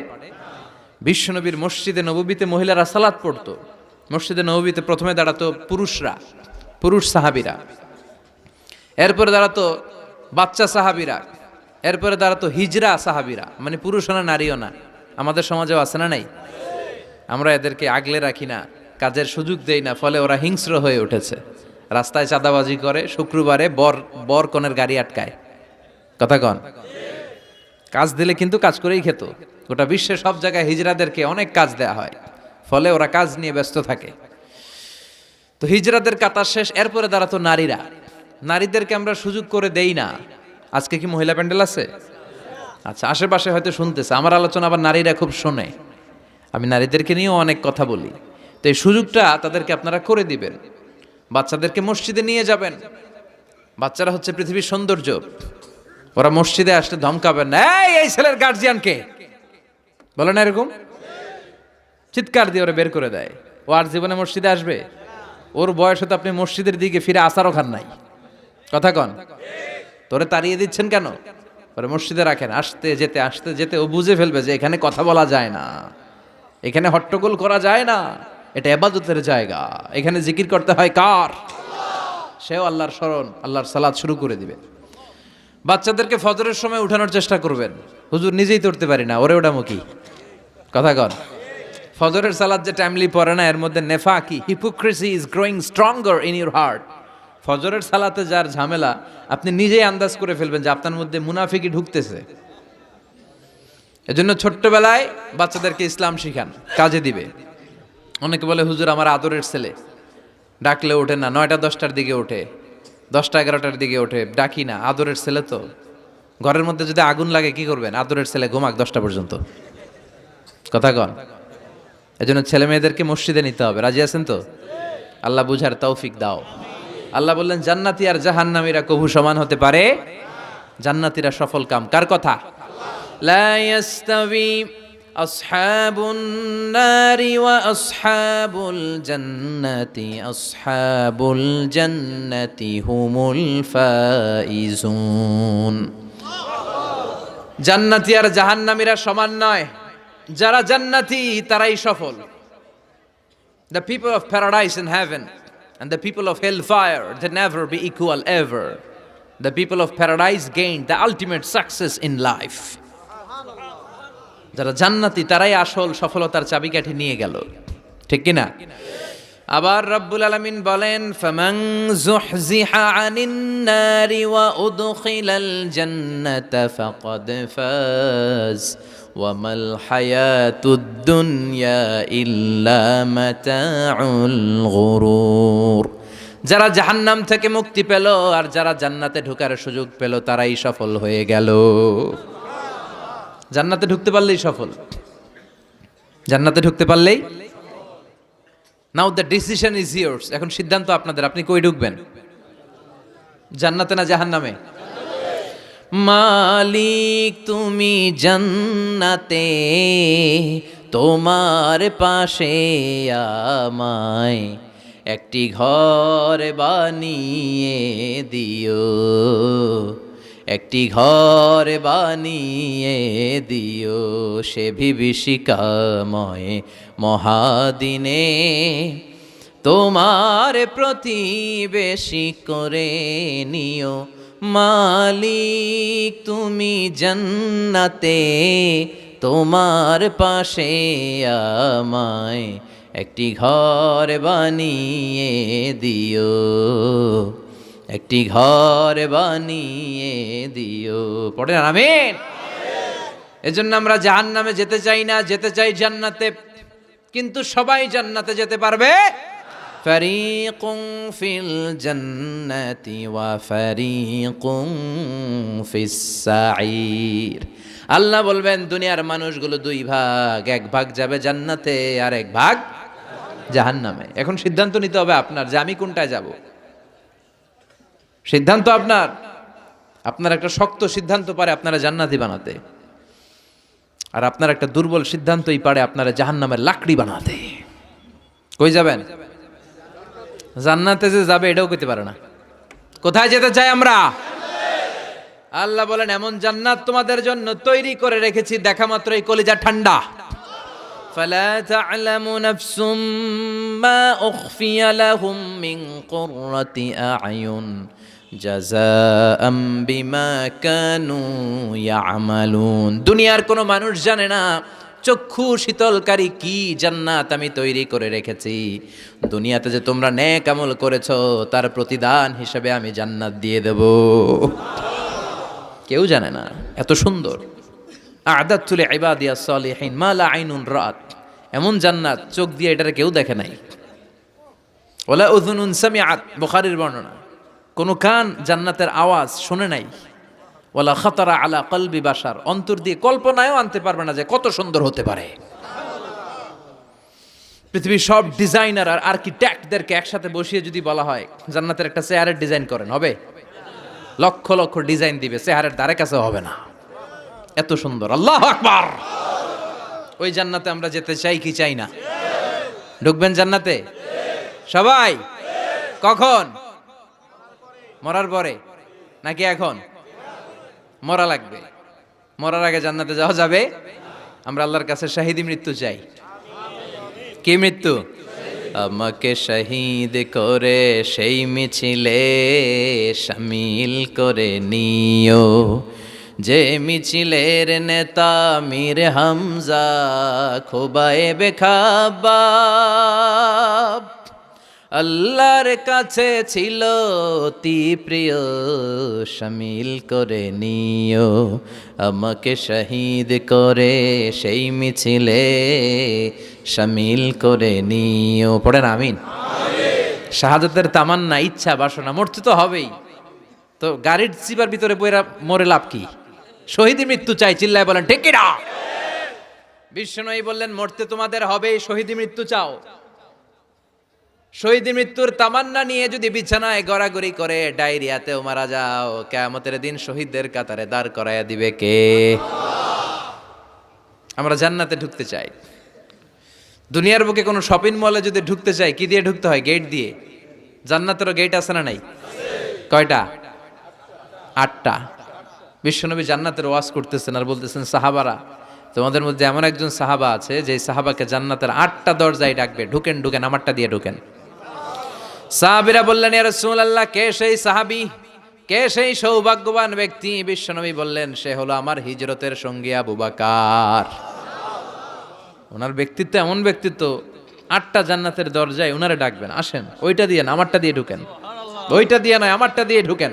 বিশ্বনবীর মসজিদে নববীতে মহিলারা সালাত পড়তো। মসজিদে নববীতে প্রথমে দাঁড়াতো পুরুষরা, পুরুষ সাহাবীরা, এরপরে দাঁড়াতো বাচ্চা সাহাবীরা, এরপরে দাঁড়াতো হিজরা সাহাবীরা, মানে পুরুষও না নারীও না। আমাদের সমাজেও আছে না নাই? আমরা এদেরকে আগলে রাখি না, কাজের সুযোগ দেই না, ফলে ওরা হিংস্র হয়ে উঠেছে। রাস্তায় চাঁদাবাজি করে, শুক্রবারে বর কনের গাড়ি আটকায়। কথা কন। কাজ দিলে কিন্তু কাজ করেই খেত। গোটা বিশ্বের সব জায়গায় হিজরাদেরকে অনেক কাজ দেয়া হয়, ফলে ওরা কাজ নিয়ে ব্যস্ত থাকে। তো হিজরাদের কাতার শেষ, এরপরে দাঁড়াতো নারীরা। নারীদেরকে আমরা সুযোগ করে দেই না। আজকে কি মহিলা প্যান্ডেল আছে? আচ্ছা, আশেপাশে হয়তো শুনতেছে আমার আলোচনা, আবার নারীরা খুব শোনে। আমি নারীদেরকে নিয়েও অনেক কথা বলি। তো এই সুযোগটা তাদেরকে আপনারা করে দিবেন। বাচ্চাদেরকে মসজিদে নিয়ে যাবেন। বাচ্চারা হচ্ছে পৃথিবীর সৌন্দর্য। ওরা মসজিদে আসলে ধমকাবেন না, এই ছেলের গার্জিয়ানকে বলে না, এরকম চিৎকার দিয়ে ওরা বের করে দেয়। ও আর জীবনে মসজিদে আসবে? ওর বয়স হতে আপনি মসজিদের দিকে ফিরে আসারও খান নাই। কথা কন। তোরে তাড়িয়ে দিচ্ছেন কেন? ওরা মসজিদে রাখেন। আসতে যেতে ও বুঝে ফেলবে যে এখানে কথা বলা যায় না, এখানে হট্টগোল করা যায় না, এটা ইবাদতের জায়গা, এখানে জিকির করতে হয় কার? সেও আল্লাহর স্মরণ, আল্লাহর সালাত শুরু করে দিবে। বাচ্চাদেরকে ফজরের সময় উঠানোর চেষ্টা করবেন। হুজুর নিজেই তো উঠতে পারি না, ওরে ওটা মুখী। কথা কন। ফজরের সালাত যে টাইমলি পড়ে না, এর মধ্যে নেফাকি, hypocrisy is growing stronger in your heart. ফজরের সালাতে যার ঝামেলা, আপনি নিজেই আন্দাজ করে ফেলবেন যে আপনার মধ্যে মুনাফিকি ঢুকতেছে। এজন্য ছোট্টবেলায় বাচ্চাদেরকে ইসলাম শিখান, কাজে দিবে। অনেকে বলে হুজুর আমার আদরের ছেলে, ডাকলে ওঠে না, 9টা-10টার দিকে ওঠে, 10টা-11টার দিকে ওঠে, ডাকি না। আদরের ছেলে তো। ঘরের মধ্যে যদি আগুন লাগে কি করবেন? আদরের ছেলে ঘুমাক 10টা পর্যন্ত। কথা কন। এজন্য ছেলে মেয়েদেরকে মসজিদে নিতে হবে। রাজি আছেন তো? আল্লাহ বুঝার তৌফিক দাও। আল্লাহ বললেন জান্নাতি আর জাহান্নামীরা কভু সমান হতে পারে? জান্নাতীরা সফল কাম। কার কথা? লা ইয়াস্তাবি আসহাবুন নারি ওয়া আসহাবুল জান্নাতি আসহাবুল জান্নাতি হুমুল ফাইজুন। জান্নাতি আর জাহান্নামীরা সমান নয়। যারা জান্নাতি তারাই সফল। The people of paradise in heaven and the people of hellfire, they never be equal ever. The people of paradise gained the ultimate success in life. যারা জান্নাতি তারাই আসল সফলতার চাবিকাঠি নিয়ে গেল, ঠিক কি না? আবার রব্বুল আলামিন বলেন, ফামান যুহজিহা আনিন নারি ওয়া উদখিলাল জান্নাতা ফাকাদ ফাজ ওয়া মাল হায়াতুদ দুনিয়া ইল্লা মাতাউল গুরুর। যারা জাহান্নাম থেকে মুক্তি পেল আর যারা জান্নাতে ঢোকার সুযোগ পেল তারাই সফল হয়ে গেল। জান্নাতে ঢুকতে পারলেই সফল, জান্নাতে ঢুকতে পারলেই। নাও দ্য ডিসিশন ইজ ইয়ার্স। এখন সিদ্ধান্ত আপনাদের, আপনি কই ঢুকবেন, জান্নাতে না জাহান্নামে? মালিক তুমি জান্নাতে, তোমার পাশে আমায় একটি ঘর বানিয়ে দিও, একটি ঘর বানিয়ে দিও সে বিভীষিকাময় মহাদিনে, তোমার প্রতিবেশী করে নিও। মালিক তুমি জান্নাতে, তোমার পাশে আমায় একটি ঘর বানিয়ে দিও, একটি ঘর বানিয়ে দিও। পড়েন আমিন। এজন্য আমরা জাহান্নামে যেতে চাই না, যেতে চাই জান্নাতে। কিন্তু সবাই জান্নাতে যেতে পারবে? ফারিকুন ফিল জান্নাতি ওয়া ফারিকুন ফিস সাঈর। আল্লাহ বলবেন দুনিয়ার মানুষগুলো দুই ভাগ, এক ভাগ যাবে জান্নাতে আর এক ভাগ জাহান্নামে। এখন সিদ্ধান্ত নিতে হবে আপনার যে আমি কোনটায় যাব। সিদ্ধান্ত আপনার। আপনার একটা শক্ত সিদ্ধান্ত পারে আপনারা জান্নাতি বানাতে, আর আপনার একটা দুর্বল সিদ্ধান্তই পারে আপনারা জাহান্নামের লাকড়ি বানাতে। কই যাবেন? জান্নাতে যে যাবে এটাও কইতে পারে না। কোথায় যেতে চাই আমরা? আল্লাহ বলেন এমন জান্নাত তোমাদের জন্য তৈরি করে রেখেছি, দেখা মাত্রই কলিজা ঠান্ডা। ফালা তা'লামু নাফসুম মা উখফিয়া লাহুম মিন কুররাতি আ'য়ুন জাযাআম বিমা কানু ইয়ামালুন। দুনিয়ার কোনো মানুষ জানে না চক্ষু শীতলকারী কি জান্নাত আমি তৈরি করে রেখেছি। দুনিয়াতে যে তোমরা নেক আমল করেছো তার প্রতিদান হিসেবে আমি জান্নাত দিয়ে দেব। কেউ জানে না এত সুন্দর। আ'দাতু লিইবাদিয়াস সালিহিন মা লা আইনুন রাআত। এমন জান্নাত চোখ দিয়ে এটারে কেউ দেখে নাই। ওয়ালা উযুনুন সামিআত, বুখারীর বর্ণনা। কোন কান জান্নাতের আওয়াজ শুনে নাই। ওয়ালা খাতারা আলা কলবি বাশার, অন্তর দিয়ে কল্পনায়ও আনতে পারবে না যে কত সুন্দর হতে পারে। পৃথিবীর সব ডিজাইনার আর আর্কিটেক্টদেরকে একসাথে বসিয়ে যদি বলা হয় জান্নাতের একটা চেয়ারের ডিজাইন করেন, হবে? লক্ষ লক্ষ ডিজাইন দিবে, চেহারের দ্বারে কাছে হবে না, এত সুন্দর। আল্লাহু আকবার। ওই জান্নাতে আমরা যেতে চাই কি চাই না? ঢুকবেন জান্নাতে সবাই? কখন? মরার পরে নাকি এখন? মরা লাগবে। মরার আগে জান্নাতে যাওয়া যাবে? আমরা আল্লাহর কাছে শাহিদি মৃত্যু চাই। কি মৃত্যু? আমাকে শহীদ করে সেই মিছিলে শামিল করে নিও, যে মিছিলের নেতা মীর হামজা খোবায়েবে খাব্বাব। আল্লাহর কাছে ছিল অতি প্রিয়, শামিল করে নিও আমাকে শহীদ করে সেই মিছিলে শামিল করে নিও। পড়েন আমিন। শাহাদাতের তামান্না, ইচ্ছা, বাসনা, মরতে তো হবেই। তো গাড়ির চিপার ভিতরে পয়রা মরে লাভ কি? শহীদ মৃত্যু চাই, চিল্লায় বলেন ঠিক কি না? বিশ্বনবী বললেন মরতে তোমাদের হবে, শহীদ মৃত্যু চাও। শহীদ মৃত্যুর তামান্না নিয়ে যদি বিছানায় গড়াগড়ি করে ডায়রিয়াতেও মারা যাও, কিয়ামতের দিন শহীদদের কাতারে দাঁড় করাইয়া দিবে কে? আমরা জান্নাতে ঢুকতে চাই। দুনিয়ার বুকে কোনো শপিং মলে যদি ঢুকতে চাই, কি দিয়ে ঢুকতে হয়? গেট দিয়ে। জান্নাতেরও গেট আছে না নাই? কয়টা? 8টা। বিশ্বনবী জান্নাতের ওয়াজ করতেছেন আর বলতেছেন সাহাবারা তোমাদের মধ্যে এমন একজন সাহাবা আছে যে সাহাবাকে জান্নাতের 8টা দরজায় ডাকবে, ঢুকেন ঢুকেন, আমারটা দিয়ে ঢুকেন। সাহাবীরা বললেন, ইয়া রাসূলুল্লাহ, কে সেই সাহাবী, কে সেই সৌভাগ্যবান ব্যক্তি? বিশ্বনবী বললেন, সে হলো আমার হিজরতের সঙ্গী আবু বকর। ওনার ব্যক্তিত্ব এমন ব্যক্তিত্ব, 8টা জান্নাতের দরজায় ওনারে ডাকবেন, আসেন ওইটা দিয়ে না আমারটা দিয়ে ঢুকেন, ওইটা দিয়ে নয় আমারটা দিয়ে ঢুকেন।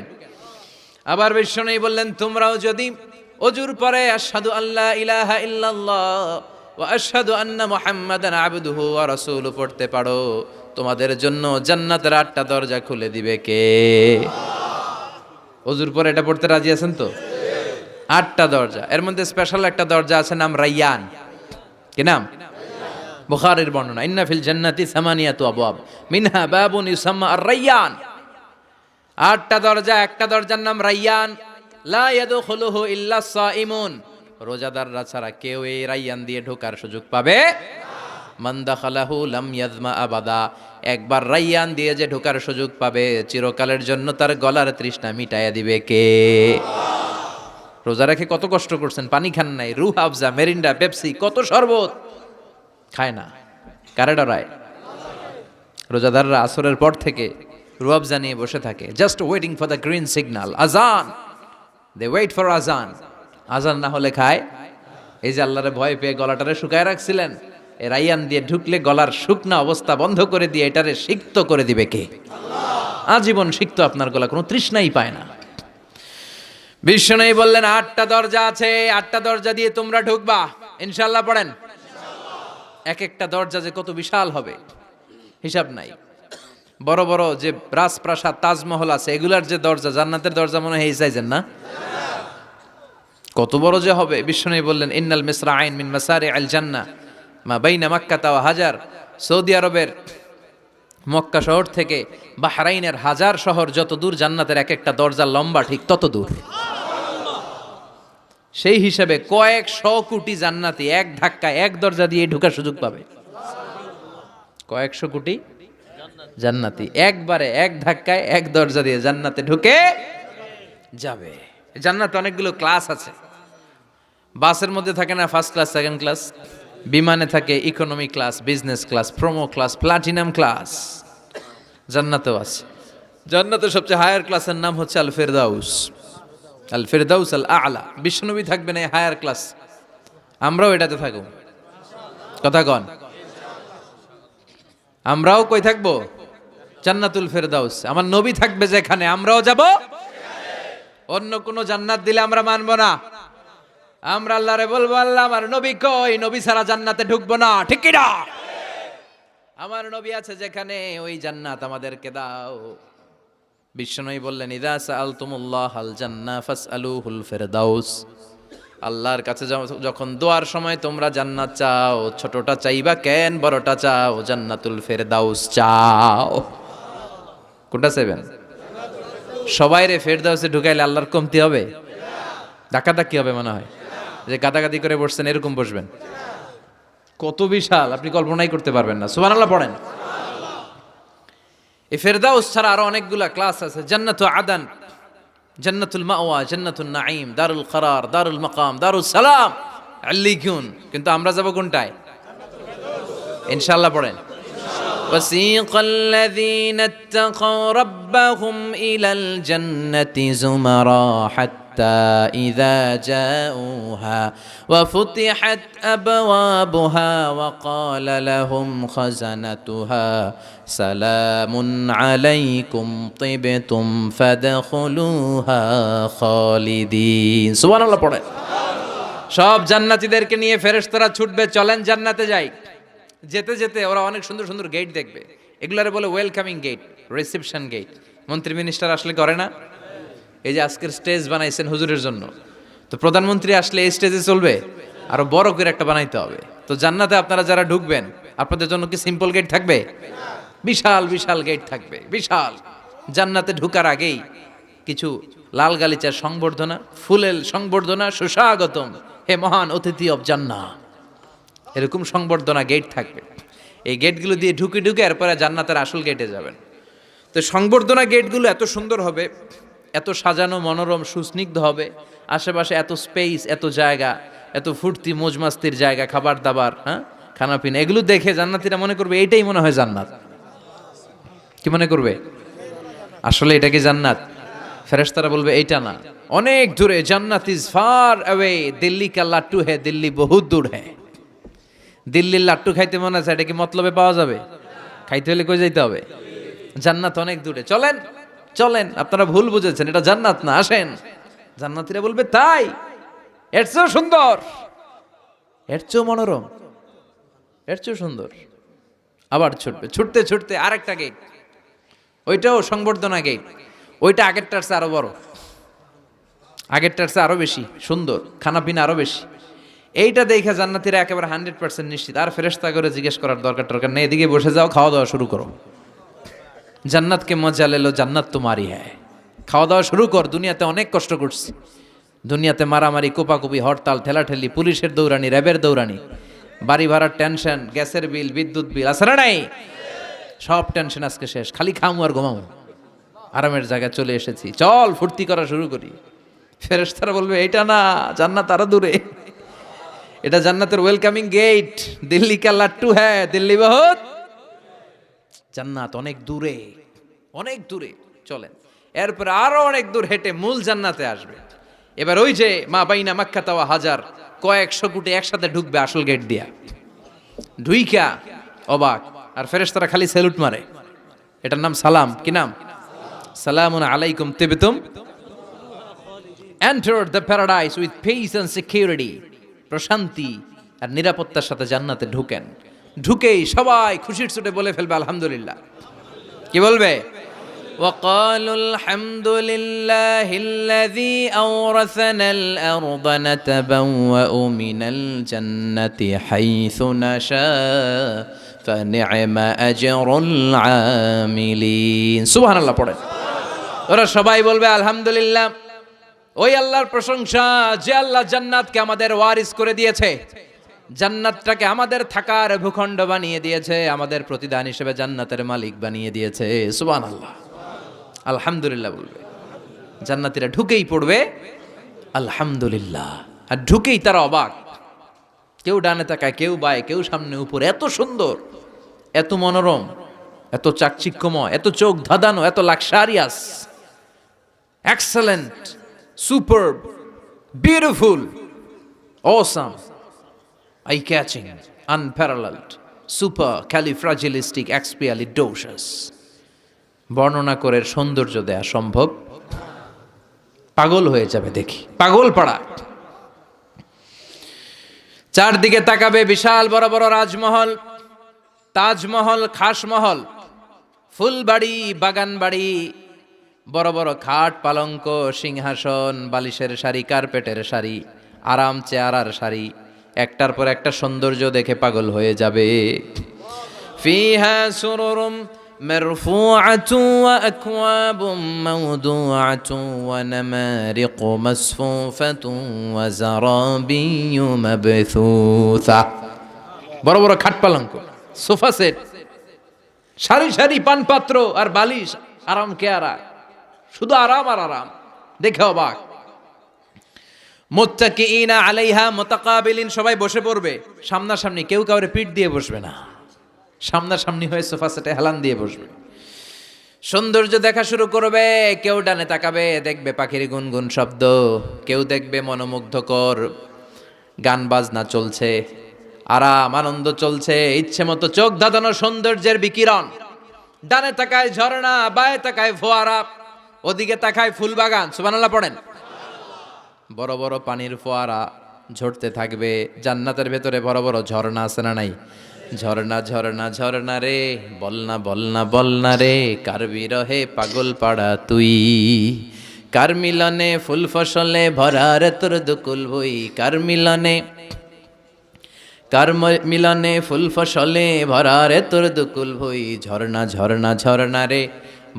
আবার বিশ্বনবী বললেন, তোমরাও যদি অজুর পরে আশহাদু আল্লা ইলাহা ইল্লাল্লাহ ওয়া আশহাদু আন্না মুহাম্মাদান আবদুহু ওয়া রাসূলুহু পড়তে পারো, তোমাদের জন্য জান্নাতের 8টা দরজা খুলে দিবে কে? অজুর পরে এটা পড়তে রাজি আছেন তো? 8টা দরজা, এর মধ্যে স্পেশাল একটা দরজা আছে, নাম রায়্যান। কি নাম? বুখারীর বর্ণনা, ইন্না ফিল জান্নাতি সামানিয়াতু আবওয়াব মিনহা বাবুন ইউসাম্মা আর-রায়্যান। 8টা দরজা, একটা দরজার নাম রায়্যান। লা ইয়াদখুলুহু ইল্লা সাইমুন, রোজাদাররা ছাড়া কেউ এই রায়্যান দিয়ে ঢোকার সুযোগ পাবে না। মান দাখালাহু লাম ইয়াজমা আবাদা, একবার রায়্যান দিয়ে যে ঢোকার সুযোগ পাবে, চিরকালের জন্য তার গলার তৃষ্ণা মিটাইয়া দিবে কে? রোজা রেখে কত কষ্ট করছেন, পানি খান নাই, রুহ আফজা, মেরিন্ডা, পেপসি, কত শরবত খায় না, কারে ডরায়? রোজাদাররা আসরের পর থেকে রুহ আফজা নিয়ে বসে থাকে, just waiting for the green signal, আজান। দে ওয়েট ফর আজান, আজান না হলে খায়। এই যে আল্লাহরে ভয় পেয়ে গলাটারে শুকায় রাখছিলেন, এ রায়্যান দিয়ে ঢুকলে গলার শুকনা অবস্থা বন্ধ করে দিয়ে এটারে সিক্ত করে দিবে কে? আজীবন সিক্ত, আপনার গলা কোনো তৃষ্ণাই পায় না। বিশ্বনবী বললেন, 8টা দরজা আছে, 8টা দরজা দিয়ে তোমরা ঢুকবা ইনশাআল্লাহ। পড়েন, এক একটা দরজা যে কত বিশাল হবে হিসাব নাই। বড় বড় যে রাজপ্রাসাদ, তাজমহল আছে, এগুলার যে দরজা, জান্নাতের দরজা মনে হয় এই সাইজের না, কত বড় যে হবে। বিশ্বনবী বললেন, ইন্নাল মিসরাআইন মিন মাসারিআল জান্নাহ মা বাইনা মাক্কাতা ওয়া হাজার। সৌদি আরবের মক্কা শহর থেকে বাহরাইনের হাজার শহর যত দূর, জান্নাতের এক একটা দরজা লম্বা ঠিক তত দূর। সেই হিসাবে কয়েকশো কোটি জান্নাতি এক ধাক্কায় এক দরজা দিয়ে ঢোকার সুযোগ পাবে। কয়েকশো কোটি জান্নাতি একবারে এক ধাক্কায় এক দরজা দিয়ে জান্নাতে ঢুকে যাবে। জান্নাতে অনেকগুলো ক্লাস আছে। বাসের মধ্যে থাকে না ফার্স্ট ক্লাস, সেকেন্ড ক্লাস, বিমানে থাকে economy class, business class, promo class, platinum class, জান্নাতেও আছে। জান্নাতের সবচেয়ে হায়ার ক্লাসের নাম হচ্ছে আল ফেরদাউস, আল ফেরদাউস আল আলা। বিশ্বনবী থাকবেন এই হায়ার ক্লাস, আমরাও এটাতে থাকব। কথা কন, আমরাও কই থাকবো? জান্নাতুল ফেরদাউস। আমার নবী থাকবে যেখানে, আমরাও যাব। অন্য কোন জান্নাত দিলে আমরা মানবো না। আমরা আল্লাহরে বলবো, আল্লাহ আমার নবী কই? নবী ছাড়া জান্নাতে ঢুকবো না, ঠিক কি না? আমার নবী আছে যেখানে, ওই জান্নাত আমাদেরকে দাও। বিশ্বনবী বললেন, ইযা সাআলতুমুল্লাহাল জান্নাহ ফাসআলুহুল ফিরদাউস। আল্লাহর কাছে যখন দোয়ার সময় তোমরা জান্নাত চাও, ছোটটা চাইবা কেন, বড়টা চাও, জান্নাতুল ফিরদাউস চাও। কোনটা চাইবেন? সবাই রে ফেরদাউসে ঢুকাইলে আল্লাহর কমতি হবে? ধাক্কাধাক্কি হবে মনে হয়, যে গাদাগাদি করে বসছেন এরকম বসবেন। কত বিশাল, আপনি কল্পনাই করতে পারবেন না। সুবহানাল্লাহ পড়েন। এই ফেরদাউস ছাড়া আরো অনেকগুলা ক্লাস আছে। জান্নাতুল আদান, জান্নাতুল মাওয়া, জান্নাতুন নাঈম, দারুল করার, দারুল মাকাম, দারুস সালাম, আল্লিকুন। কিন্তু আমরা যাব কোনটায়? ইনশাআল্লাহ পড়েন। وسيق الذين اتقوا ربهم إلى الجنة زمرا حتى إذا جاءوها وفتحت أبوابها وقال لهم خزنتها سلام عليكم طبتم فادخلوها خالدين سبحان الله পড়ে। সব জান্নাতীদেরকে নিয়ে ফেরেশতারা ছুটবে, চলেন জান্নাতে যাই। যেতে যেতে ওরা অনেক সুন্দর সুন্দর গেট দেখবে, এগুলারে বলে ওয়েলকামিং গেট, রিসেপশন গেট। মন্ত্রী মিনিস্টার আসলে করে না? এই যে আজকের স্টেজ বানাইছেন হুজুরের জন্য, তো প্রধানমন্ত্রী আসলে এই স্টেজে চলবে, আরো বড় করে একটা বানাইতে হবে। তো জান্নাতে আপনারা যারা ঢুকবেন, আপনাদের জন্য কি সিম্পল গেট থাকবে? বিশাল বিশাল গেট থাকবে, বিশাল। জান্নাতে ঢুকার আগেই কিছু লাল গালিচার সংবর্ধনা, ফুলের সংবর্ধনা, সুস্বাগতম হে মহান অতিথি অব জান্নাহ, এরকম সংবর্ধনা গেট থাকবে। এই গেটগুলো দিয়ে ঢুকে ঢুকে এরপরে জান্নাতের আসল গেটে যাবেন। তো সংবর্ধনা গেটগুলো এত সুন্দর হবে, এত সাজানো, মনোরম, সুস্নিগ্ধ হবে, আশেপাশে এত স্পেস, এত জায়গা, এত ফুর্তি মौज মাস্তির জায়গা, খাবার দাবার, হ্যাঁ, খানা পিনা, এগুলো দেখে জান্নাতীরা মনে করবে এইটাই মনে হয় জান্নাত। কি মনে করবে? আসলে এটা কি জান্নাত? ফেরেশতারা বলবে এইটা না, অনেক দূরে, জান্নাত ইজ ফার অ্যাওয়ে, দিল্লি কা লাট্টু হ্যায়, দিল্লি বহুত দূর হ্যায়। দিল্লির লাট্টু খাইতে মনে আছে, এটা কি মতলবে পাওয়া যাবে? খাইতে হলে কই যাইতে হবে? জান্নাত অনেক দূরে, চলেন চলেন, আপনারা ভুল বুঝেছেন, এটা জান্নাত না, আসেন। জান্নাতীরা বলবে তাই? এর চেয়েও সুন্দর, এর চেয়েও মনোরম, এর চেয়েও সুন্দর। আবার ছুটবে, ছুটতে ছুটতে আরেকটা গেট, ওইটাও সংবর্ধনা গেট, ওইটা আগেরটার চেয়ে আরো বড়, আগেরটার চেয়ে আরো বেশি সুন্দর, খানা পিনা আরো বেশি। এইটা দেখে জান্নাতীরা একেবারে 100% নিশ্চিত, আর ফেরেশতা করে জিজ্ঞেস করার দরকার নেই, এদিকে বসে যাও, খাওয়া দাওয়া শুরু করো। জান্নাতকে মজা লেলো, জান্নাত তোমারই হ্যায়, খাওয়া দাওয়া শুরু কর। দুনিয়াতে অনেক কষ্ট করছি, দুনিয়াতে মারামারি, কোপাকুপি, হরতাল, ঠেলাঠেলি, পুলিশের দৌড়ানি, র্যাবের দৌড়ানি, বাড়ি ভাড়ার টেনশন, গ্যাসের বিল, বিদ্যুৎ বিল, আছে না নাই? সব টেনশন আজকে শেষ, খালি খামু আর ঘুমামু, আরামের জায়গায় চলে এসেছি, চল ফুর্তি করা শুরু করি। ফেরেশতারা বলবে এইটা না, জান্নাত আরো দূরে, এটা জান্নাতের ওয়েলকামিং গেট, দিল্লি কা লাট্টু হ্যায়, দিল্লি বহুত, জান্নাত অনেক দূরে, অনেক দূরে, চলেন। এরপর আরো অনেক দূর হেঁটে মূল জান্নাতে আসবে। এবার ওই যে মা বাইনা মাক্কা তাওয়া হাজার, কয়েকশো কোটি একসাথে ঢুকবে আসল গেট দিয়া, ঢুইকা অবাক, আর ফেরেশতারা খালি স্যালুট মারে। এটার নাম সালাম। কি নাম? সালামুন আলাইকুম তিবতুম, enter the paradise with peace and security, প্রশান্তি আর নিরাপত্তার সাথে জান্নাতে ঢুকেন। ঢুকেই সবাই খুশির চোটে বলে ফেলবে আলহামদুলিল্লাহ। কি বলবে? وقالوا الحمد لله الذي أورثنا الأرض نتبوأ من الجنة حيث نشاء فنعم أجر العاملين। সুবহান আল্লাহ পড়েন। ওরা সবাই বলবে আলহামদুলিল্লাহ, ওই আল্লাহর প্রশংসা যে আল্লাহ জান্নাতকে আমাদের ওয়ারিস করে দিয়েছে, জান্নাতটাকে আমাদের থাকার ভূখণ্ড বানিয়ে দিয়েছে, আমাদের প্রতিদান হিসেবে জান্নাতের মালিক বানিয়ে দিয়েছে। সুবহানাল্লাহ, আলহামদুলিল্লাহ বলবে। জান্নাতীরা ঢুকেই পড়বে আলহামদুলিল্লাহ, আর ঢুকেই তারা অবাক, কেউ ডানে তাকায়, কেউ বায়ে, কেউ সামনে উপরে, এত সুন্দর, এত মনোরম, এত চাকচিক্যময়, এত চোখ ধাঁধানো, এত luxurious, excellent, superb, beautiful, awesome, eye catching, unparalleled, supercalifragilisticexpialidocious. বর্ণনা করে সৌন্দর্য দেয়া সম্ভব? পাগল হয়ে যাবে দেখি, পাগল পাড়া। চারদিকে তাকাবে, বিশাল বড় বড় রাজমহল, তাজমহল, খাসমহল, ফুলবাড়ি, বাগান বাড়ি, বড় বড় খাট, পালঙ্ক, সিংহাসন, বালিশের সারি, কার্পেটের সারি, আরাম চেয়ারার সারি, একটার পর একটা সৌন্দর্য দেখে পাগল হয়ে যাবে। ফিহা সুরুরুম মারফুআতু ওয়া আকওয়াবু মাওদুআতু ওয়া নামারিকু মাসফুফাতু ওয়া যারাবিয়্যু মাবথুসা। বড় বড় খাট পালঙ্ক, সোফা সেট, সারি সারি পানপাত্র আর বালিশ, আরাম কেয়ারা, শুধু আরাম আর আরাম, দেখে অবাক। মুত্তাকিইনা আলাইহা মুতাকাবিলিন, সবাই বসে পড়বে সামনাসামনি, কেউ কাউরে পিঠ দিয়ে বসবে না, সামনাসামনি হয়ে সোফা সেটে হেলান দিয়ে বসবে। সৌন্দর্য দেখা শুরু করবে, কেউ ডানে তাকাবে, দেখবে পাখির গুনগুন শব্দ, কেউ দেখবে মনোমুগ্ধকর গান বাজনা চলছে, আরাম আনন্দ চলছে, ইচ্ছে মতো চোখ ধাঁধানো সৌন্দর্যের বিকিরণ। ডানে তাকায় ঝর্ণা, বায়ে তাকায় ফোয়ারা, ওদিকে তাকায় ফুলবাগান। সুবহানাল্লাহ পড়েন। বড় বড় পানির ফোয়ারা ঝরতে থাকবে। জান্নাতের ভেতরে বড় বড় ঝর্ণা আছে না নাই? ঝর্ণা ঝর্ণা ঝর্ণা রে, বলনা বলনা বলনা রে, কার বিরহে পাগল পাড়া তুই, কার মিলনে ফুল ফসলে ভরা রে তোর দুকুল ভুই, কার মিলনে ফুল ফসলে ভরা রে তোর দুকুল ভুই, ঝর্ণা ঝর্ণা ঝর্ণা রে,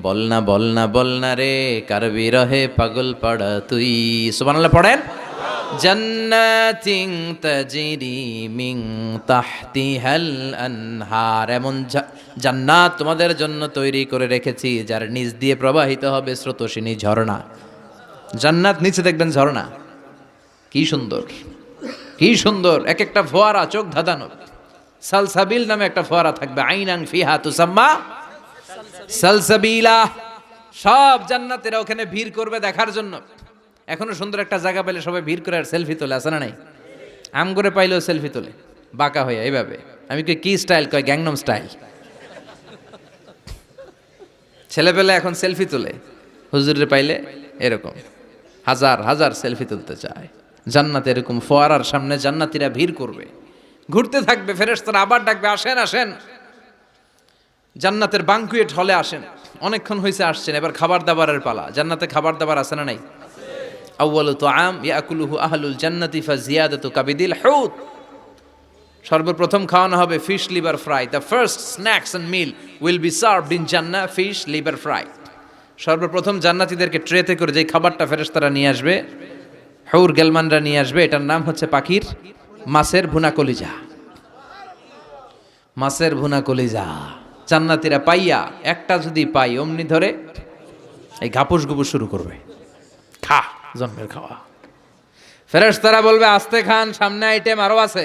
বলনা বলনা বলনা রে, কার বিরহে পাগল পাড়া তুই। সুবহানাল্লাহ পড়েন। জান্নাতিন তাজরি মিন তাহতিহাল আনহার, এমন জান্নাত তোমাদের জন্য তৈরি করে রেখেছি যার নিচ দিয়ে প্রবাহিত হবে স্রোতস্বিনী ঝর্ণা। জান্নাত, নিচে দেখবেন ঝর্ণা, কি সুন্দর। কি সুন্দর, এক একটা ফোয়ারা চোখ ধাঁধানো। সালসাবিল নামে একটা ফোয়ারা থাকবে, আইনাং ফিহা তুসাম্মা সালসাবিলা। সব জান্নাতীরা ওখানে ভিড় করবে দেখার জন্য। এখনো সুন্দর একটা জায়গা পেলে সবাই ভিড় করে আর সেলফি তোলে, আছে না নাই? আম করে পাইলেও সেলফি তোলে বাঁকা হয়ে এইভাবে। আমি কি স্টাইল কয়? Gangnam style. ছেলেপেলে এখন সেলফি তোলে, হুজুরে পাইলে এরকম হাজার হাজার সেলফি তুলতে চায়। জান্নাতে এরকম ফোয়ারার সামনে জান্নাতীরা ভিড় করবে, ঘুরতে থাকবে, ফেরেশতারা আবার ডাকবে, আসেন আসেন জান্নাতের বাঙ্কুয়েট হলে আসেন। অনেকক্ষণ হয়েছে আসছেন, এবার খাবার দাবারের পালা। জান্নাতে খাবার দাবার আছে না নাই? আউয়ালু তুআম ইয়াকুলুহু আহলুল জান্নাতি ফাজিয়াদাতু কাবিদিল হুত। সর্বপ্রথম খাওয়ানো হবে fish liver fry. The first snacks and meal will be served in জান্নাহ ফিশ লিভার ফ্রাই। সর্বপ্রথম জান্নাতীদেরকে ট্রেতে করে যে খাবারটা ফেরেশতারা নিয়ে আসবে, হুর গেলমানরা নিয়ে আসবে, এটার নাম হচ্ছে পাখির মাছের ভুনা কলিজা। মাছের ভুনা কলিজা জান্নাতীরা পাইয়া একটা যদি পাই অমনি ধরে এই ঘাপুস গুপুস শুরু করবে, খা জন্মের খাওয়া। ফেরেশতারা বলবে আস্তে খান, সামনে আইটেম আরো আছে,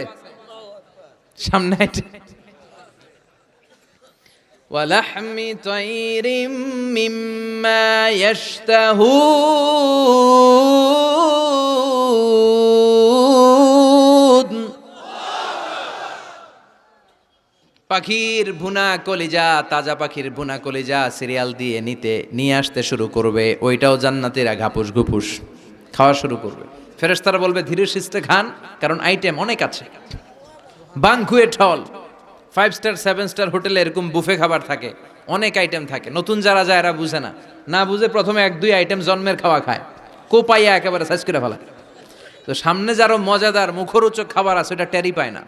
সামনে আইটেম। ওয়ালাহমি তাইরিম মিম্মা ইয়াশতাহুন। পাখির ভুনা কলিজা, তাজা পাখির ভুনা কলিজা সিরিয়াল দিয়ে নিয়ে আসতে শুরু করবে। ওইটাও জান্নাতীরা ঘাপুস ঘুপুস খাওয়া শুরু করবে। ফেরেশতারা বলবে ধীরে সুস্থে খান, কারণ আইটেম অনেক আছে। বাঙ্কুয়েট হল, 5 স্টার 7 স্টার হোটেলে এরকম বুফে খাবার থাকে, অনেক আইটেম থাকে। নতুন যারা যায় এরা বুঝে না, না বুঝে প্রথমে 1-2 আইটেম জন্মের খাওয়া খায়, কোপাইয়া একেবারে সাইজ করে ফেলা। তো সামনে যারও মজাদার মুখরোচক খাবার আছে ওটা টেরি পায় না।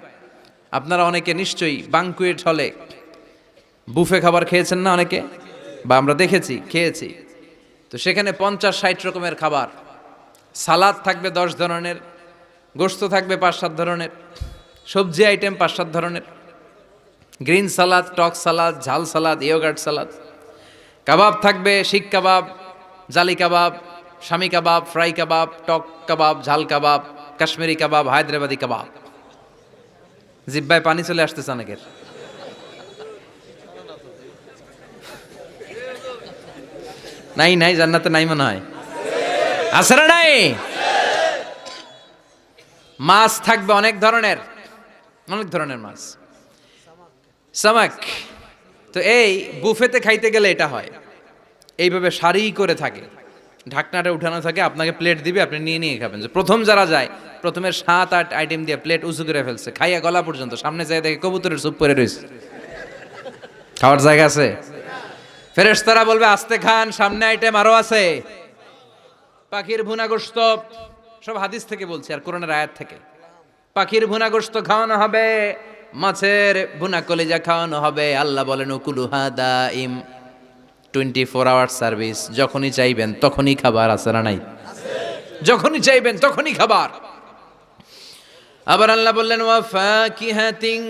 আপনারা অনেকে নিশ্চয়ই বাঙ্কুয়েট হলে বুফে খাবার খেয়েছেন না অনেকে, বা আমরা দেখেছি, খেয়েছি। তো সেখানে 50-60 রকমের খাবার, সালাদ থাকবে 10 ধরনের, গোশত থাকবে 5-7 ধরনের, সবজি আইটেম 5-7 ধরনের, গ্রিন সালাদ, টক সালাদ, ঝাল সালাদ, ইয়োগার্ট সালাদ, কাবাব থাকবে, শিক কাবাব, জালি কাবাব, শামি কাবাব, ফ্রাই কাবাব, টক কাবাব, ঝাল কাবাব, কাশ্মীরি কাবাব, হায়দ্রাবাদি কাবাব। জিব্বায় পানি চলে আসতেছে অনেকের। নাই জান্নাতে নাই মনে হয়, আছে না নাই? মাছ থাকবে অনেক ধরনের মাছ, সামাক। তো এই বুফেতে খাইতে গেলে এটা হয়, এইভাবে সারি করে থাকে, ঢাকনাটা উঠানো থাকে, আপনাকে প্লেট দিবে, আপনি নিয়ে নিয়ে খাবেন। যে প্রথম যারা যায়, প্রথমে 7-8 আইটেম দিয়ে প্লেট উঁচু করে ফেলছে, খাইয়া গলা পর্যন্ত, সামনে যায় দেখে কবুতরের স্যুপ পরে রয়েছে, খাওয়ার জায়গা আছে। ফেরেশতারা বলবে আস্তে খান, সামনে আইটেম আরো আছে। পাখির ভুনা গোশত, সব হাদিস থেকে বলছি আর কোরআনের আয়াত থেকে। পাখির ভুনা গোশত খাওয়ানো হবে, মাছের ভুনা কলিজা খাওয়ানো হবে। আল্লাহ বলেন উকুলুহা দাইম, 24 আওয়ার সার্ভিস, যখনই চাইবেন তখনই খাবার, আছে না নাই? যখনই চাইবেন তখনই খাবার। আবার আল্লাহ বললেন ওয়া ফাকিহাতিন